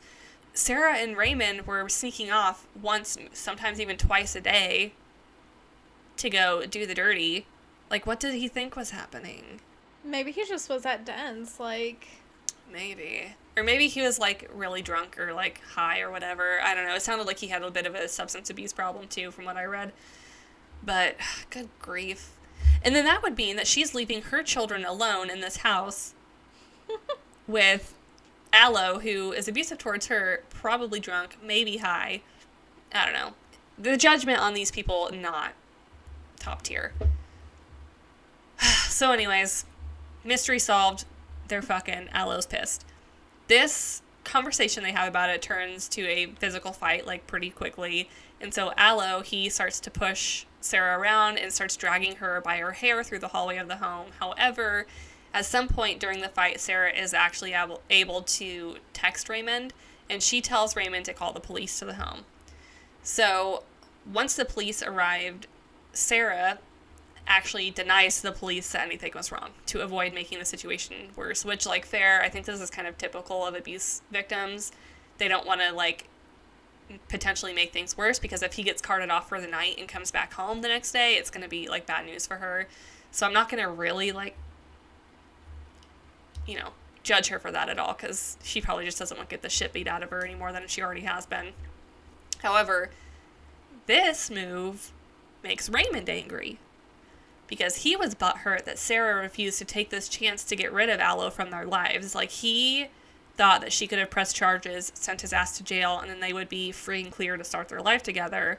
Sarah and Raymond were sneaking off once, sometimes even twice a day, to go do the dirty. Like, what did he think was happening? Maybe he just was that dense, like... Maybe. Or maybe he was, like, really drunk or, like, high or whatever. I don't know. It sounded like he had a bit of a substance abuse problem, too, from what I read. But, good grief. And then that would mean that she's leaving her children alone in this house with Aloe, who is abusive towards her, probably drunk, maybe high. I don't know. The judgment on these people, not top tier. So anyways, mystery solved. They're fucking. Aloe's pissed. This conversation they have about it turns to a physical fight, like, pretty quickly. And so Aloe, he starts to push Sarah around and starts dragging her by her hair through the hallway of the home. However, at some point during the fight, Sarah is actually able to text Raymond, and she tells Raymond to call the police to the home. So once the police arrived, Sarah actually denies to the police that anything was wrong to avoid making the situation worse, which, like, fair. I think this is kind of typical of abuse victims. They don't want to, like, potentially make things worse, because if he gets carted off for the night and comes back home the next day, it's going to be, like, bad news for her. So I'm not going to really, like, you know, judge her for that at all, because she probably just doesn't want to get the shit beat out of her any more than she already has been. However, this move makes Raymond angry, because he was butthurt that Sarah refused to take this chance to get rid of Aloe from their lives. Like, he thought that she could have pressed charges, sent his ass to jail, and then they would be free and clear to start their life together.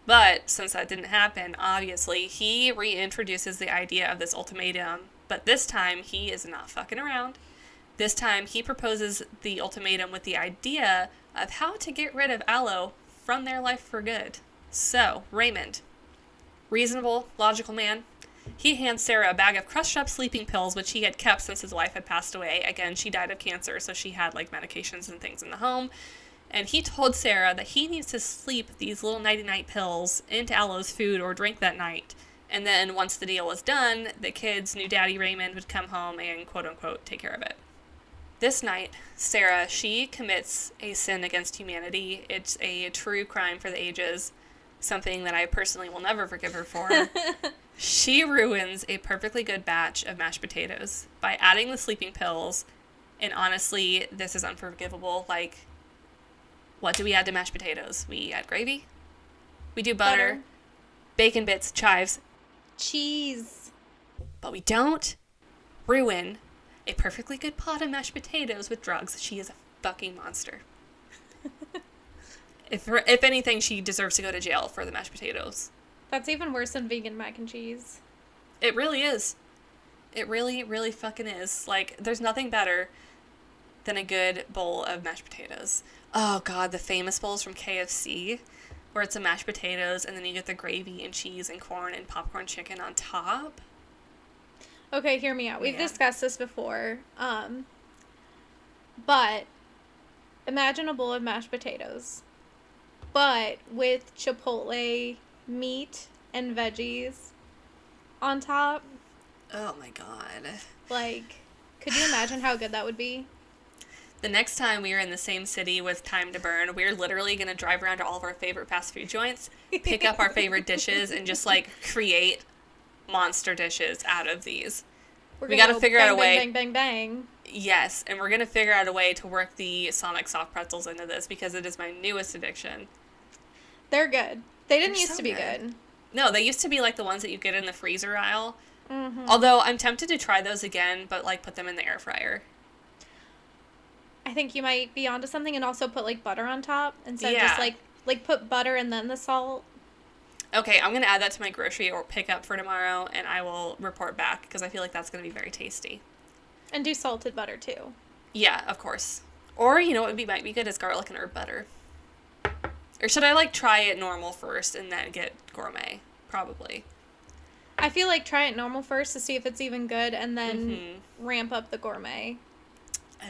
But since that didn't happen, obviously, he reintroduces the idea of this ultimatum. But this time, he is not fucking around. This time, he proposes the ultimatum with the idea of how to get rid of Aloe from their life for good. So, Raymond, reasonable, logical man, he hands Sarah a bag of crushed up sleeping pills, which he had kept since his wife had passed away. Again, she died of cancer, so she had, like, medications and things in the home. And he told Sarah that he needs to sleep these little nighty-night pills into Aloe's food or drink that night. And then once the deal was done, the kids' new daddy Raymond would come home and, quote-unquote, take care of it. This night, Sarah, she commits a sin against humanity. It's a true crime for the ages, something that I personally will never forgive her for. She ruins a perfectly good batch of mashed potatoes by adding the sleeping pills And honestly, this is unforgivable. Like, what do we add to mashed potatoes? We add gravy. We do butter. Bacon bits, chives. Cheese. But we don't ruin a perfectly good pot of mashed potatoes with drugs. She is a fucking monster. If anything, she deserves to go to jail for the mashed potatoes. That's even worse than vegan mac and cheese. It really is. It really, really fucking is. Like, there's nothing better than a good bowl of mashed potatoes. Oh, God, the famous bowls from KFC, where it's a mashed potatoes, and then you get the gravy and cheese and corn and popcorn chicken on top. Okay, hear me out. We've discussed this before. But imagine a bowl of mashed potatoes, but with Chipotle meat and veggies on top. Oh, my God. Like, could you imagine how good that would be? The next time we are in the same city with time to burn, we're literally going to drive around to all of our favorite fast food joints, pick up our favorite dishes, and just, like, create monster dishes out of these. We got to figure out a way. Bang, bang, bang, bang. Yes, and we're going to figure out a way to work the Sonic soft pretzels into this because it is my newest addiction. They're good. They didn't used to be good. No, they used to be, like, the ones that you get in the freezer aisle. Mm-hmm. Although I'm tempted to try those again, but, like, put them in the air fryer. I think you might be onto something, and also put, like, butter on top instead of just, like put butter and then the salt. Okay, I'm going to add that to my grocery or pickup for tomorrow, and I will report back, because I feel like that's going to be very tasty. And do salted butter, too. Yeah, of course. Or, you know what might be good is garlic and herb butter. Or should I, like, try it normal first and then get gourmet? Probably. I feel like try it normal first to see if it's even good, and then ramp up the gourmet.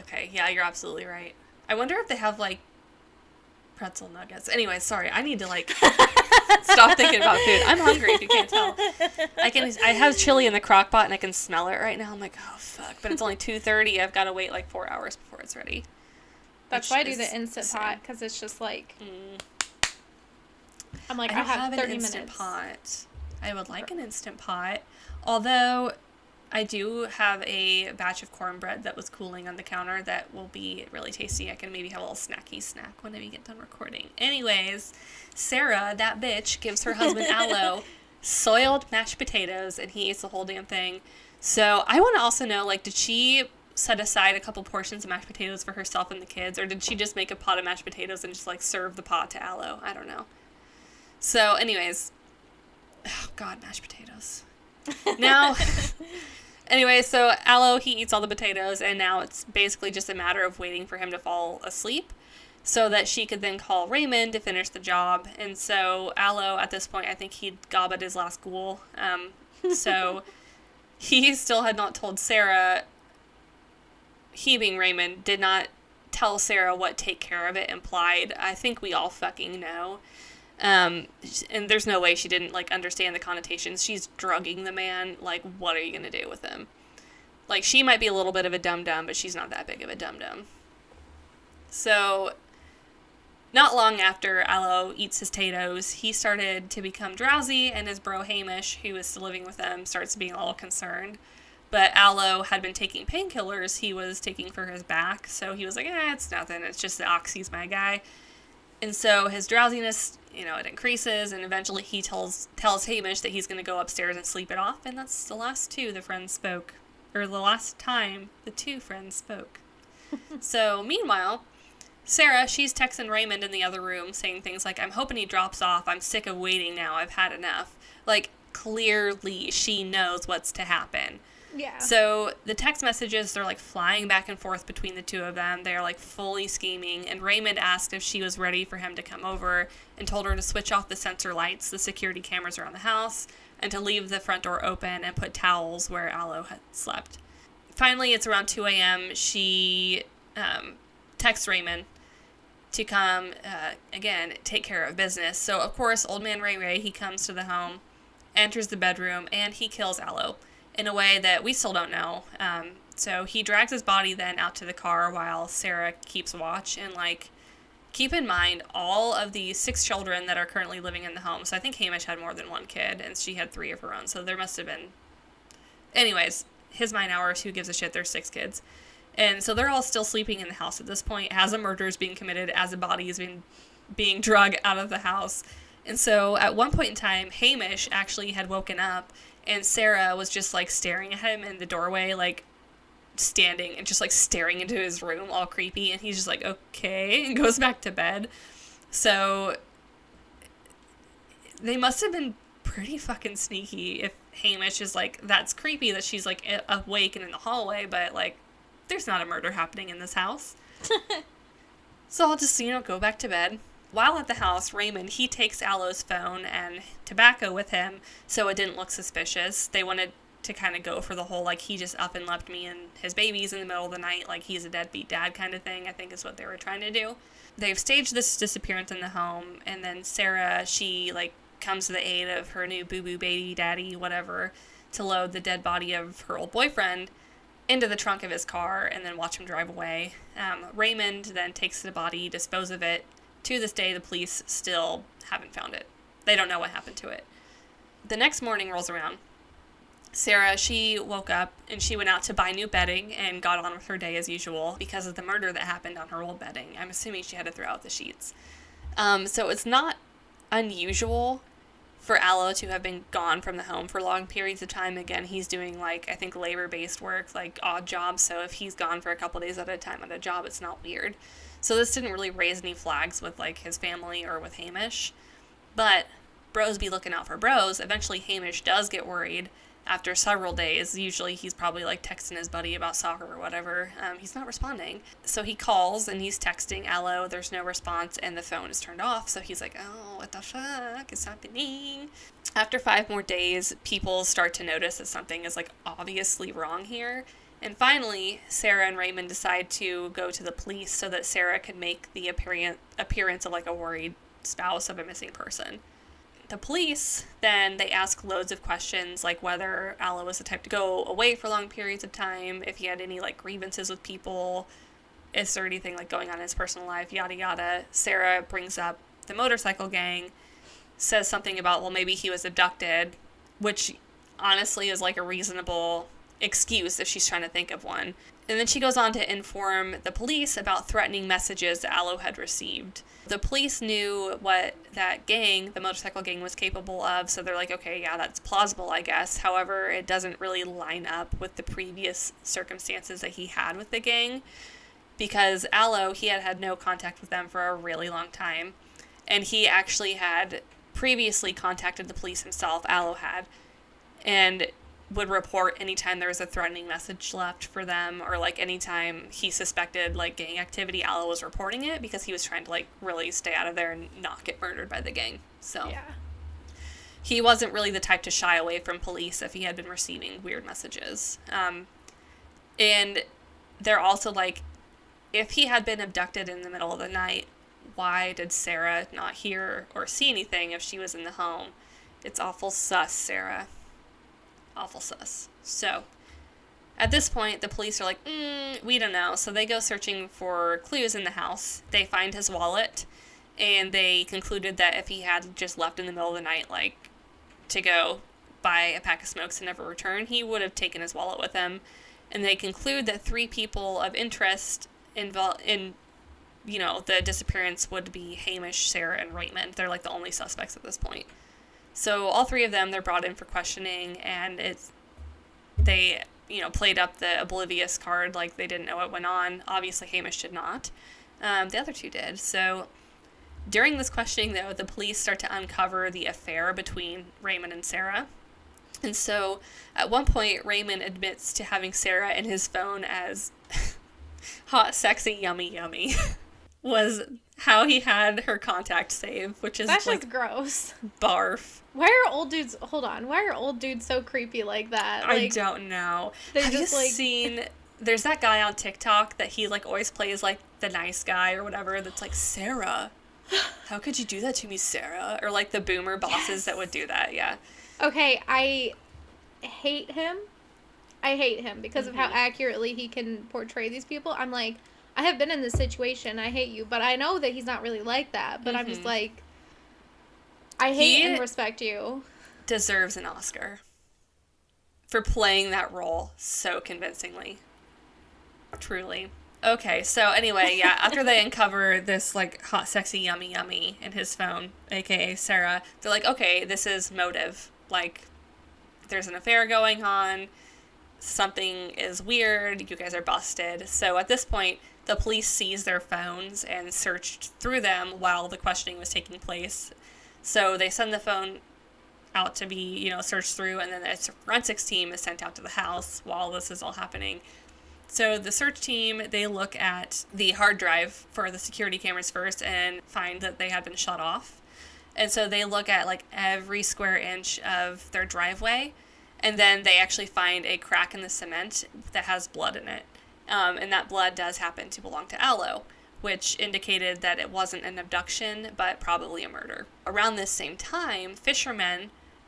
Okay, yeah, you're absolutely right. I wonder if they have, like, pretzel nuggets. Anyway, sorry, I need to, like, stop thinking about food. I'm hungry, if you can't tell. I have chili in the crock pot, and I can smell it right now. I'm like, oh, fuck. But it's only 2:30. I've got to wait, like, 4 hours before it's ready. That's why I do the Instant Pot, because it's just, like... I'm like, I have 30 minutes. Instant Pot. I would like an Instant Pot. Although... I do have a batch of cornbread that was cooling on the counter that will be really tasty. I can maybe have a little snacky snack when we get done recording. Anyways, Sarah, that bitch, gives her husband Aloe soiled mashed potatoes, and he eats the whole damn thing. So I want to also know, like, did she set aside a couple portions of mashed potatoes for herself and the kids, or did she just make a pot of mashed potatoes and just, like, serve the pot to Aloe? I don't know. So, anyways, oh, God, mashed potatoes. Now... Anyway, so Aloe, he eats all the potatoes, and now it's basically just a matter of waiting for him to fall asleep so that she could then call Raymond to finish the job. And so Aloe, at this point, I think he'd gobbed his last ghoul. So he still had not told Sarah, he being Raymond, did not tell Sarah what take care of it implied. I think we all fucking know. And there's no way she didn't, like, understand the connotations. She's drugging the man. Like, what are you going to do with him? Like, she might be a little bit of a dum-dum, but she's not that big of a dum-dum. So, not long after Aloe eats his potatoes, he started to become drowsy, and his bro Hamish, who is still living with him, starts being a little concerned. But Aloe had been taking painkillers he was taking for his back, so he was like, it's nothing. It's just the oxy's my guy. And so his drowsiness, you know, it increases, and eventually he tells Hamish that he's going to go upstairs and sleep it off, and that's the last time the two friends spoke. So, meanwhile, Sarah, she's texting Raymond in the other room, saying things like, I'm hoping he drops off, I'm sick of waiting now, I've had enough. Like, clearly she knows what's to happen. Yeah. So the text messages, they're like flying back and forth between the two of them. They're like fully scheming. And Raymond asked if she was ready for him to come over and told her to switch off the sensor lights, the security cameras around the house, and to leave the front door open and put towels where Aloe had slept. Finally, it's around 2 a.m. She texts Raymond to come, again, take care of business. So, of course, old man Ray, he comes to the home, enters the bedroom, and he kills Aloe in a way that we still don't know. So he drags his body then out to the car while Sarah keeps watch. And, like, keep in mind all of the 6 children that are currently living in the home. So I think Hamish had more than one kid, and she had 3 of her own. So there must have been... Anyways, his mind hours, who gives a shit, there's 6 kids. And so they're all still sleeping in the house at this point as a murder is being committed, as a body is being drug out of the house. And so at one point in time, Hamish actually had woken up, and Sarah was just, like, staring at him in the doorway, like, standing and just, like, staring into his room all creepy. And he's just like, okay, and goes back to bed. So they must have been pretty fucking sneaky if Hamish is like, that's creepy that she's, like, awake and in the hallway, but, like, there's not a murder happening in this house. So I'll just, go back to bed. While at the house, Raymond, he takes Aloe's phone and tobacco with him so it didn't look suspicious. They wanted to kind of go for the whole, like, he just up and left me and his babies in the middle of the night, like he's a deadbeat dad kind of thing, I think is what they were trying to do. They've staged this disappearance in the home, and then Sarah, she, like, comes to the aid of her new boo-boo baby daddy, whatever, to load the dead body of her old boyfriend into the trunk of his car and then watch him drive away. Raymond then takes the body, dispose of it. To this day, the police still haven't found it. They don't know what happened to it. The next morning rolls around. Sarah, she woke up and she went out to buy new bedding and got on with her day as usual because of the murder that happened on her old bedding. I'm assuming she had to throw out the sheets. So it's not unusual for Aloe to have been gone from the home for long periods of time. Again, he's doing, like, I think labor-based work, like odd jobs, so if he's gone for a couple days at a time at a job, it's not weird. So this didn't really raise any flags with, like, his family or with Hamish. But bros be looking out for bros. Eventually Hamish does get worried after several days. Usually he's probably, like, texting his buddy about soccer or whatever. He's not responding. So he calls and he's texting Aloe. There's no response and the phone is turned off. So he's like, oh, what the fuck is happening? After 5 more days, people start to notice that something is, like, obviously wrong here. And finally, Sarah and Raymond decide to go to the police so that Sarah can make the appearance of, like, a worried spouse of a missing person. The police, then, they ask loads of questions, like whether Aloe was the type to go away for long periods of time, if he had any, like, grievances with people, is there anything, like, going on in his personal life, yada yada. Sarah brings up the motorcycle gang, says something about, well, maybe he was abducted, which honestly is, like, a reasonable excuse if she's trying to think of one. And then she goes on to inform the police about threatening messages that Aloe had received. The police knew what that gang, the motorcycle gang, was capable of, so they're like, okay, yeah, that's plausible, I guess. However, it doesn't really line up with the previous circumstances that he had with the gang, because Aloe, he had had no contact with them for a really long time, and he actually had previously contacted the police himself, Aloe had, and would report anytime there was a threatening message left for them, or, like, anytime he suspected, like, gang activity, Aloe was reporting it because he was trying to, like, really stay out of there and not get murdered by the gang. So yeah. He wasn't really the type to shy away from police if he had been receiving weird messages. And they're also like, if he had been abducted in the middle of the night, why did Sarah not hear or see anything if she was in the home? It's awful sus, Sarah. Awful sus. So, at this point, the police are like, we don't know. So they go searching for clues in the house. They find his wallet, and they concluded that if he had just left in the middle of the night, like, to go buy a pack of smokes and never return, he would have taken his wallet with him. And they conclude that 3 people of interest in the disappearance would be Hamish, Sarah, and Raymond. They're, like, the only suspects at this point. So all 3 of them, they're brought in for questioning, and they played up the oblivious card, like they didn't know what went on. Obviously, Hamish did not. The other 2 did. So during this questioning, though, the police start to uncover the affair between Raymond and Sarah. And so at one point, Raymond admits to having Sarah in his phone as hot, sexy, yummy, yummy. Was how he had her contact save, which is, that's like, just gross. Barf. Why are old dudes so creepy like that? Like, I don't know. Have you seen, there's that guy on TikTok that he, like, always plays, like, the nice guy or whatever that's like, Sarah, how could you do that to me, Sarah? Or, like, the boomer bosses that would do that, yeah. Okay, I hate him. Because of how accurately he can portray these people. I'm like, I have been in this situation, I hate you, but I know that he's not really like that, but I'm just like, I hate and respect you. Deserves an Oscar for playing that role so convincingly. Truly. Okay, so anyway, yeah, after they uncover this, like, hot, sexy, yummy, yummy in his phone, aka Sarah, they're like, okay, this is motive. Like, there's an affair going on, something is weird, you guys are busted. So at this point, the police seized their phones and searched through them while the questioning was taking place. So they send the phone out to be, searched through, and then a forensics team is sent out to the house while this is all happening. So the search team, they look at the hard drive for the security cameras first and find that they had been shut off. And so they look at, like, every square inch of their driveway, and then they actually find a crack in the cement that has blood in it. And that blood does happen to belong to Aloe, which indicated that it wasn't an abduction, but probably a murder. Around this same time,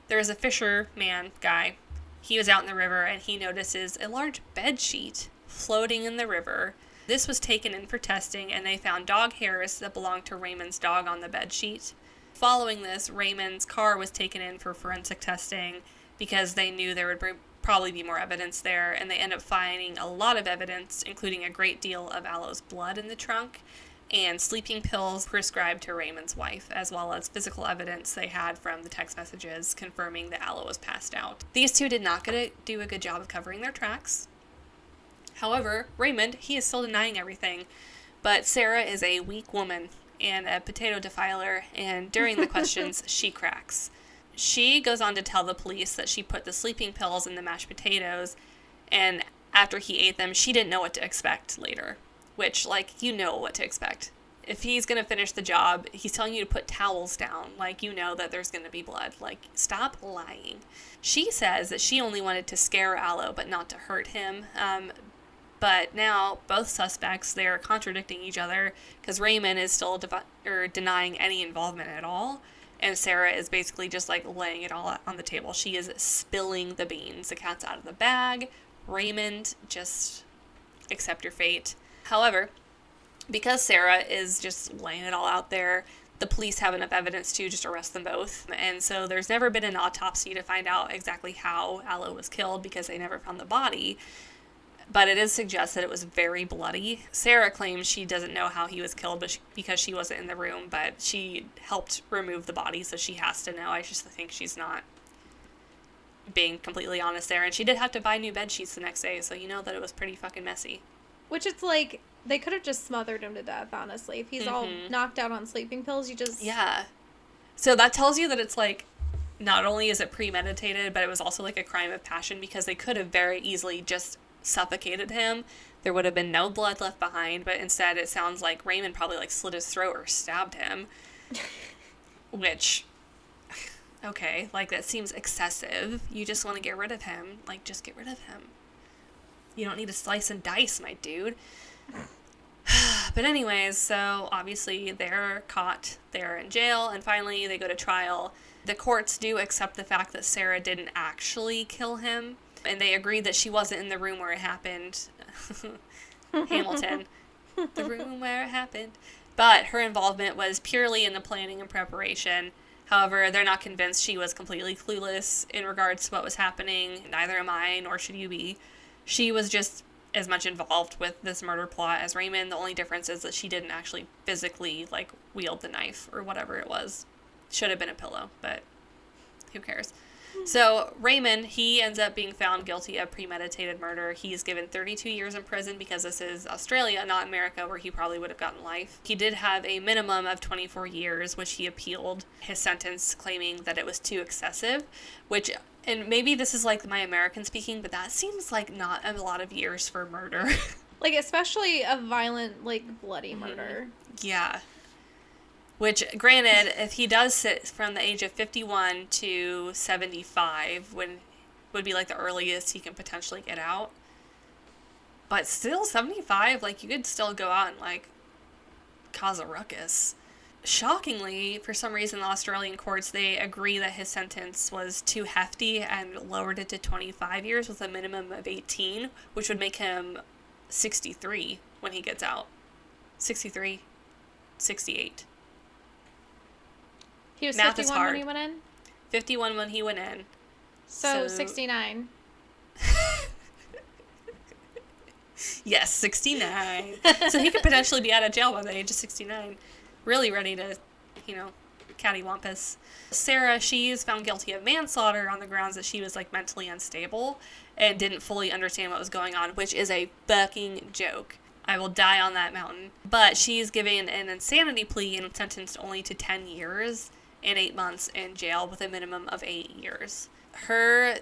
there was a fisherman guy. He was out in the river, and he notices a large bed sheet floating in the river. This was taken in for testing, and they found dog hairs that belonged to Raymond's dog on the bed sheet. Following this, Raymond's car was taken in for forensic testing because they knew there would probably be more evidence there, and they end up finding a lot of evidence, including a great deal of Aloe's blood in the trunk and sleeping pills prescribed to Raymond's wife, as well as physical evidence they had from the text messages confirming that Aloe was passed out. These two did not do a good job of covering their tracks. However, Raymond, he is still denying everything, but Sarah is a weak woman and a potato defiler, and during the questions, she cracks. She goes on to tell the police that she put the sleeping pills in the mashed potatoes, and after he ate them, she didn't know what to expect later. Which, like, you know what to expect. If he's going to finish the job, he's telling you to put towels down. Like, you know that there's going to be blood. Like, stop lying. She says that she only wanted to scare Aloe, but not to hurt him. But now, both suspects, they're contradicting each other, because Raymond is still denying any involvement at all. And Sarah is basically just, like, laying it all on the table. She is spilling the beans. The cat's out of the bag. Raymond, just accept your fate. However, because Sarah is just laying it all out there, the police have enough evidence to just arrest them both. And so there's never been an autopsy to find out exactly how Aloe was killed, because they never found the body. But it is suggested it was very bloody. Sarah claims she doesn't know how he was killed because she wasn't in the room, but she helped remove the body, so she has to know. I just think she's not being completely honest there. And she did have to buy new bed sheets the next day, so you know that it was pretty fucking messy. Which, it's like, they could have just smothered him to death, honestly. If he's all knocked out on sleeping pills, you just... Yeah. So that tells you that it's, like, not only is it premeditated, but it was also, like, a crime of passion, because they could have very easily just suffocated him. There would have been no blood left behind, but instead it sounds like Raymond probably, like, slit his throat or stabbed him. Which, okay, like, that seems excessive. You just want to get rid of him. Like, just get rid of him. You don't need to slice and dice, my dude. But anyways, so obviously they're caught. They're in jail, and finally they go to trial. The courts do accept the fact that Sarah didn't actually kill him, and they agree that she wasn't in the room where it happened. Hamilton. The room where it happened. But her involvement was purely in the planning and preparation. However, they're not convinced she was completely clueless in regards to what was happening. Neither am I, nor should you be. She was just as much involved with this murder plot as Raymond. The only difference is that she didn't actually physically, like, wield the knife or whatever it was. Should have been a pillow, but who cares? So Raymond, he ends up being found guilty of premeditated murder. He's given 32 years in prison because this is Australia, not America, where he probably would have gotten life. He did have a minimum of 24 years, which he appealed his sentence, claiming that it was too excessive, which, and maybe this is like my American speaking, but that seems like not a lot of years for murder. Like, especially a violent, like, bloody murder. Yeah. Which, granted, if he does sit from the age of 51 to 75, when would be, like, the earliest he can potentially get out. But still, 75, like, you could still go out and, like, cause a ruckus. Shockingly, for some reason, the Australian courts, they agree that his sentence was too hefty and lowered it to 25 years with a minimum of 18, which would make him 63 when he gets out. 63, 68. He was Math 51 when he went in? 51 when he went in. So 69. Yes, 69. So he could potentially be out of jail by the age of 69. Really ready to, cattywampus. Sarah, she's found guilty of manslaughter on the grounds that she was, mentally unstable and didn't fully understand what was going on, which is a fucking joke. I will die on that mountain. But she's given an insanity plea and sentenced only to 10 years and 8 months in jail with a minimum of 8 years. Her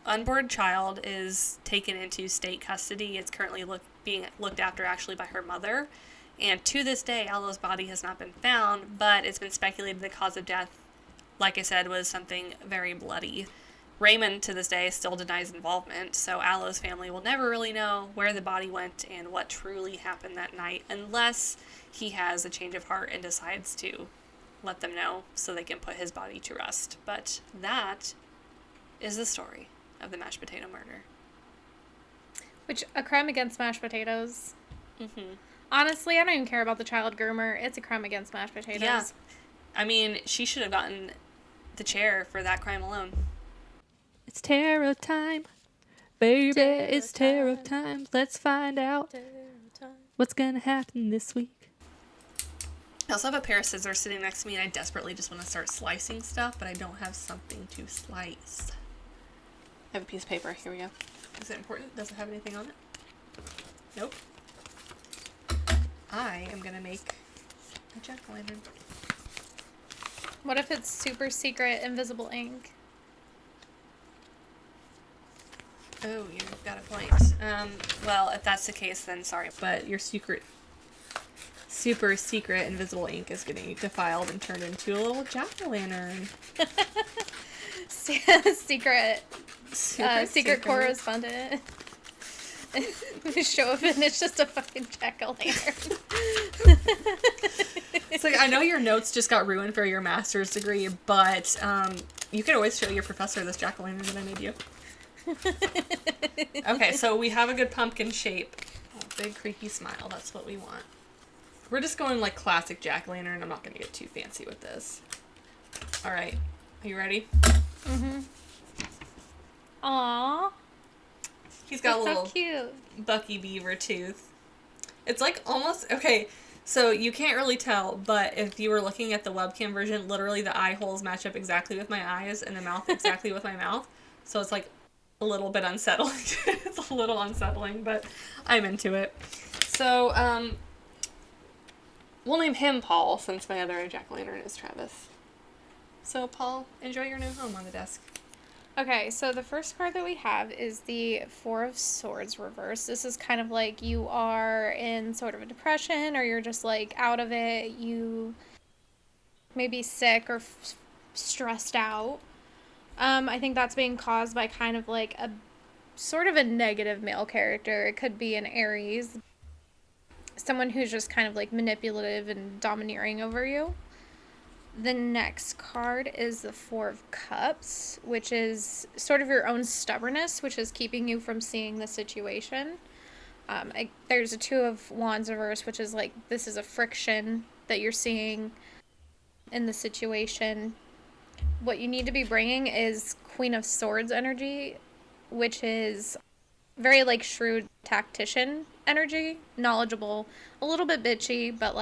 unborn child is taken into state custody. It's currently being looked after actually by her mother. And to this day, Aloe's body has not been found, but it's been speculated the cause of death, like I said, was something very bloody. Raymond, to this day, still denies involvement, so Aloe's family will never really know where the body went and what truly happened that night, unless he has a change of heart and decides to let them know so they can put his body to rest. But that is the story of the mashed potato murder. Which, a crime against mashed potatoes. Mm-hmm. Honestly, I don't even care about the child groomer. It's a crime against mashed potatoes. Yeah. I mean, she should have gotten the chair for that crime alone. It's terror time. Baby, it's terror time. Let's find out what's gonna happen this week. I also have a pair of scissors sitting next to me, and I desperately just want to start slicing stuff, but I don't have something to slice. I have a piece of paper. Here we go. Is it important? Does it have anything on it? Nope. I am gonna make a jack-o'-lantern. What if it's super secret invisible ink? Oh, you've got a point. Well, if that's the case, then sorry, but your super secret invisible ink is getting defiled and turned into a little jack-o'-lantern. Secret correspondent. We show up and it's just a fucking jack-o'-lantern. It's like, I know your notes just got ruined for your master's degree, but you could always show your professor this jack-o'-lantern that I made you. Okay, so we have a good pumpkin shape. Oh, big creepy smile, that's what we want. We're just going classic jack-o'-lantern. I'm not going to get too fancy with this. Alright, are you ready? Mm-hmm. Aww. He's got That's a little so cute. Bucky Beaver tooth. It's almost, okay, so you can't really tell, but if you were looking at the webcam version, literally the eye holes match up exactly with my eyes and the mouth exactly with my mouth. So it's a little bit unsettling. It's a little unsettling, but I'm into it. So, we'll name him Paul since my other jack-o'-lantern is Travis. So, Paul, enjoy your new home on the desk. Okay, so the first card that we have is the Four of Swords reversed. This is kind of like you are in sort of a depression, or you're just out of it. You may be sick or stressed out. I think that's being caused by kind of a sort of a negative male character. It could be an Aries. Someone who's just kind of manipulative and domineering over you. The next card is the Four of Cups, which is sort of your own stubbornness, which is keeping you from seeing the situation. There's a Two of Wands reverse, which is this is a friction that you're seeing in the situation. What you need to be bringing is Queen of Swords energy, which is very shrewd tactician energy, knowledgeable, a little bit bitchy, but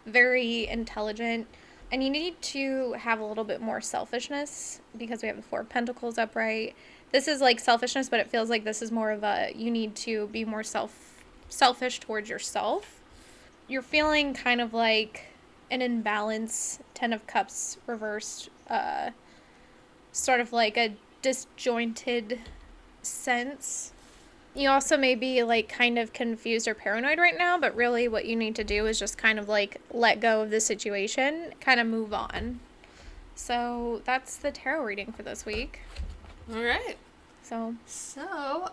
very intelligent. And you need to have a little bit more selfishness because we have the Four of Pentacles upright. This is selfishness, but it feels like this is more of you need to be more selfish towards yourself. You're feeling kind of an imbalance, Ten of Cups reversed, sort of a disjointed sense. You also may be kind of confused or paranoid right now, but really what you need to do is just kind of let go of the situation, kind of move on. So that's the tarot reading for this week. All right. So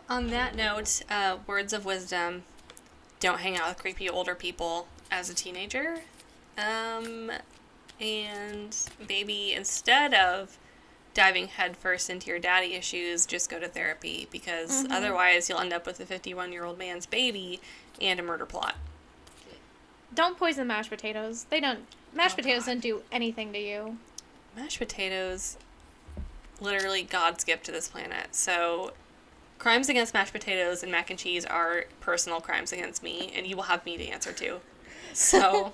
on that note, words of wisdom: don't hang out with creepy older people as a teenager. And maybe instead of diving headfirst into your daddy issues, just go to therapy, because otherwise you'll end up with a 51-year-old man's baby and a murder plot. Don't poison mashed potatoes. Mashed potatoes don't do anything to you. Mashed potatoes, literally God's gift to this planet. So Crimes against mashed potatoes and mac and cheese are personal crimes against me, and you will have me to answer to. So,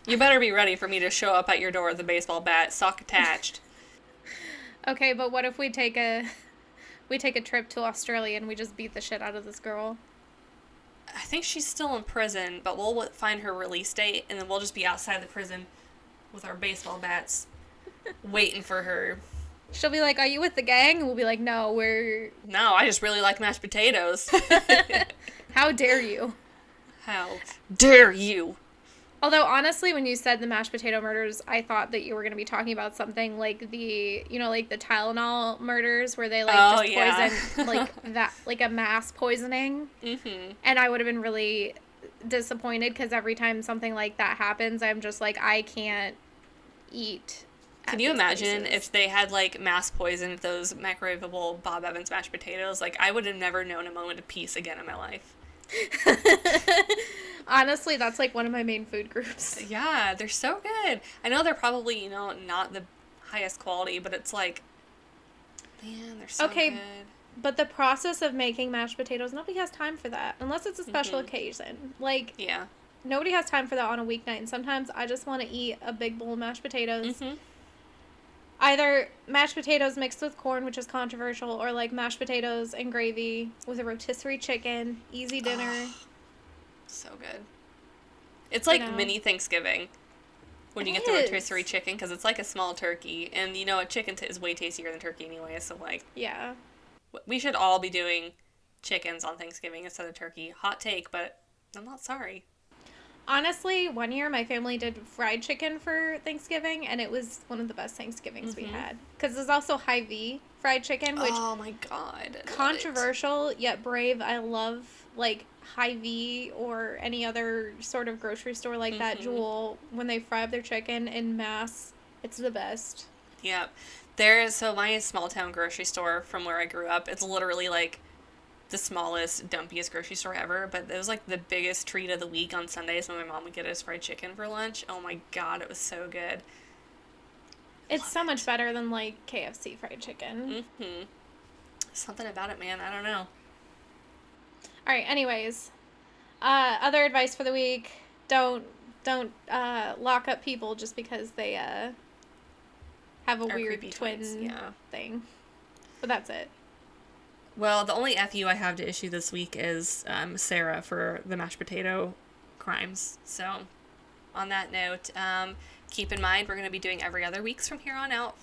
you better be ready for me to show up at your door with a baseball bat, sock attached. Okay, but what if we take a trip to Australia and we just beat the shit out of this girl? I think she's still in prison, but we'll find her release date, and then we'll just be outside the prison with our baseball bats, waiting for her. She'll be like, "Are you with the gang?" And we'll be like, "No, we're..." No, I just really like mashed potatoes. How dare you? How dare you? Although, honestly, when you said the mashed potato murders, I thought that you were going to be talking about something like the Tylenol murders where they, poison, like, that, like, a mass poisoning. Mm-hmm. And I would have been really disappointed because every time something like that happens, I'm just like, I can't eat. Can you imagine if they had, like, mass poisoned those microwavable Bob Evans mashed potatoes? Like, I would have never known a moment of peace again in my life. Honestly, that's like one of my main food groups. Yeah, they're so good. I know they're probably, not the highest quality, but it's like, man, they're so good. But the process of making mashed potatoes, nobody has time for that unless it's a special occasion. Like, yeah, nobody has time for that on a weeknight. And sometimes I just want to eat a big bowl of mashed potatoes. Mm-hmm. Either mashed potatoes mixed with corn, which is controversial, or like mashed potatoes and gravy with a rotisserie chicken. Easy dinner. Oh, so good. It's like mini Thanksgiving when you get the rotisserie chicken, because it's like a small turkey. And a chicken is way tastier than turkey anyway. So, like, yeah. We should all be doing chickens on Thanksgiving instead of turkey. Hot take, but I'm not sorry. Honestly, one year my family did fried chicken for Thanksgiving, and it was one of the best Thanksgivings we had. Because there's also Hy-Vee fried chicken, which... Oh my god. Controversial, yet brave. I love, like, Hy-Vee or any other sort of grocery store like that, Jewel. When they fry up their chicken in mass, it's the best. Yep. So my small town grocery store from where I grew up, it's literally, like, the smallest, dumpiest grocery store ever, but it was like the biggest treat of the week on Sundays when my mom would get us fried chicken for lunch. Oh my god, it was so good. It's so much better than, like, KFC fried chicken. Mm-hmm. Something about it, man. I don't know. Alright, anyways. Other advice for the week. Don't lock up people just because they, have a weird twin thing. But that's it. Well, the only FU I have to issue this week is Sarah for the mashed potato crimes. So, on that note, keep in mind we're going to be doing every other weeks from here on out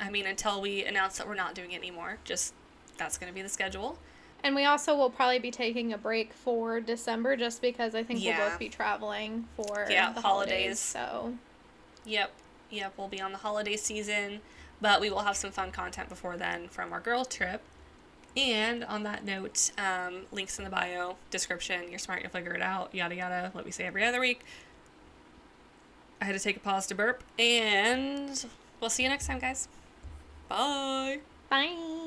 until we announce that we're not doing it anymore. Just, that's going to be the schedule. And we also will probably be taking a break for December just because I think we'll both be traveling for the holidays. So, Yep, we'll be on the holiday season, but we will have some fun content before then from our girl trip. And on that note, links in the bio, description, you're smart, you'll figure it out, yada yada, what we say every other week. I had to take a pause to burp, and we'll see you next time, guys. Bye. Bye.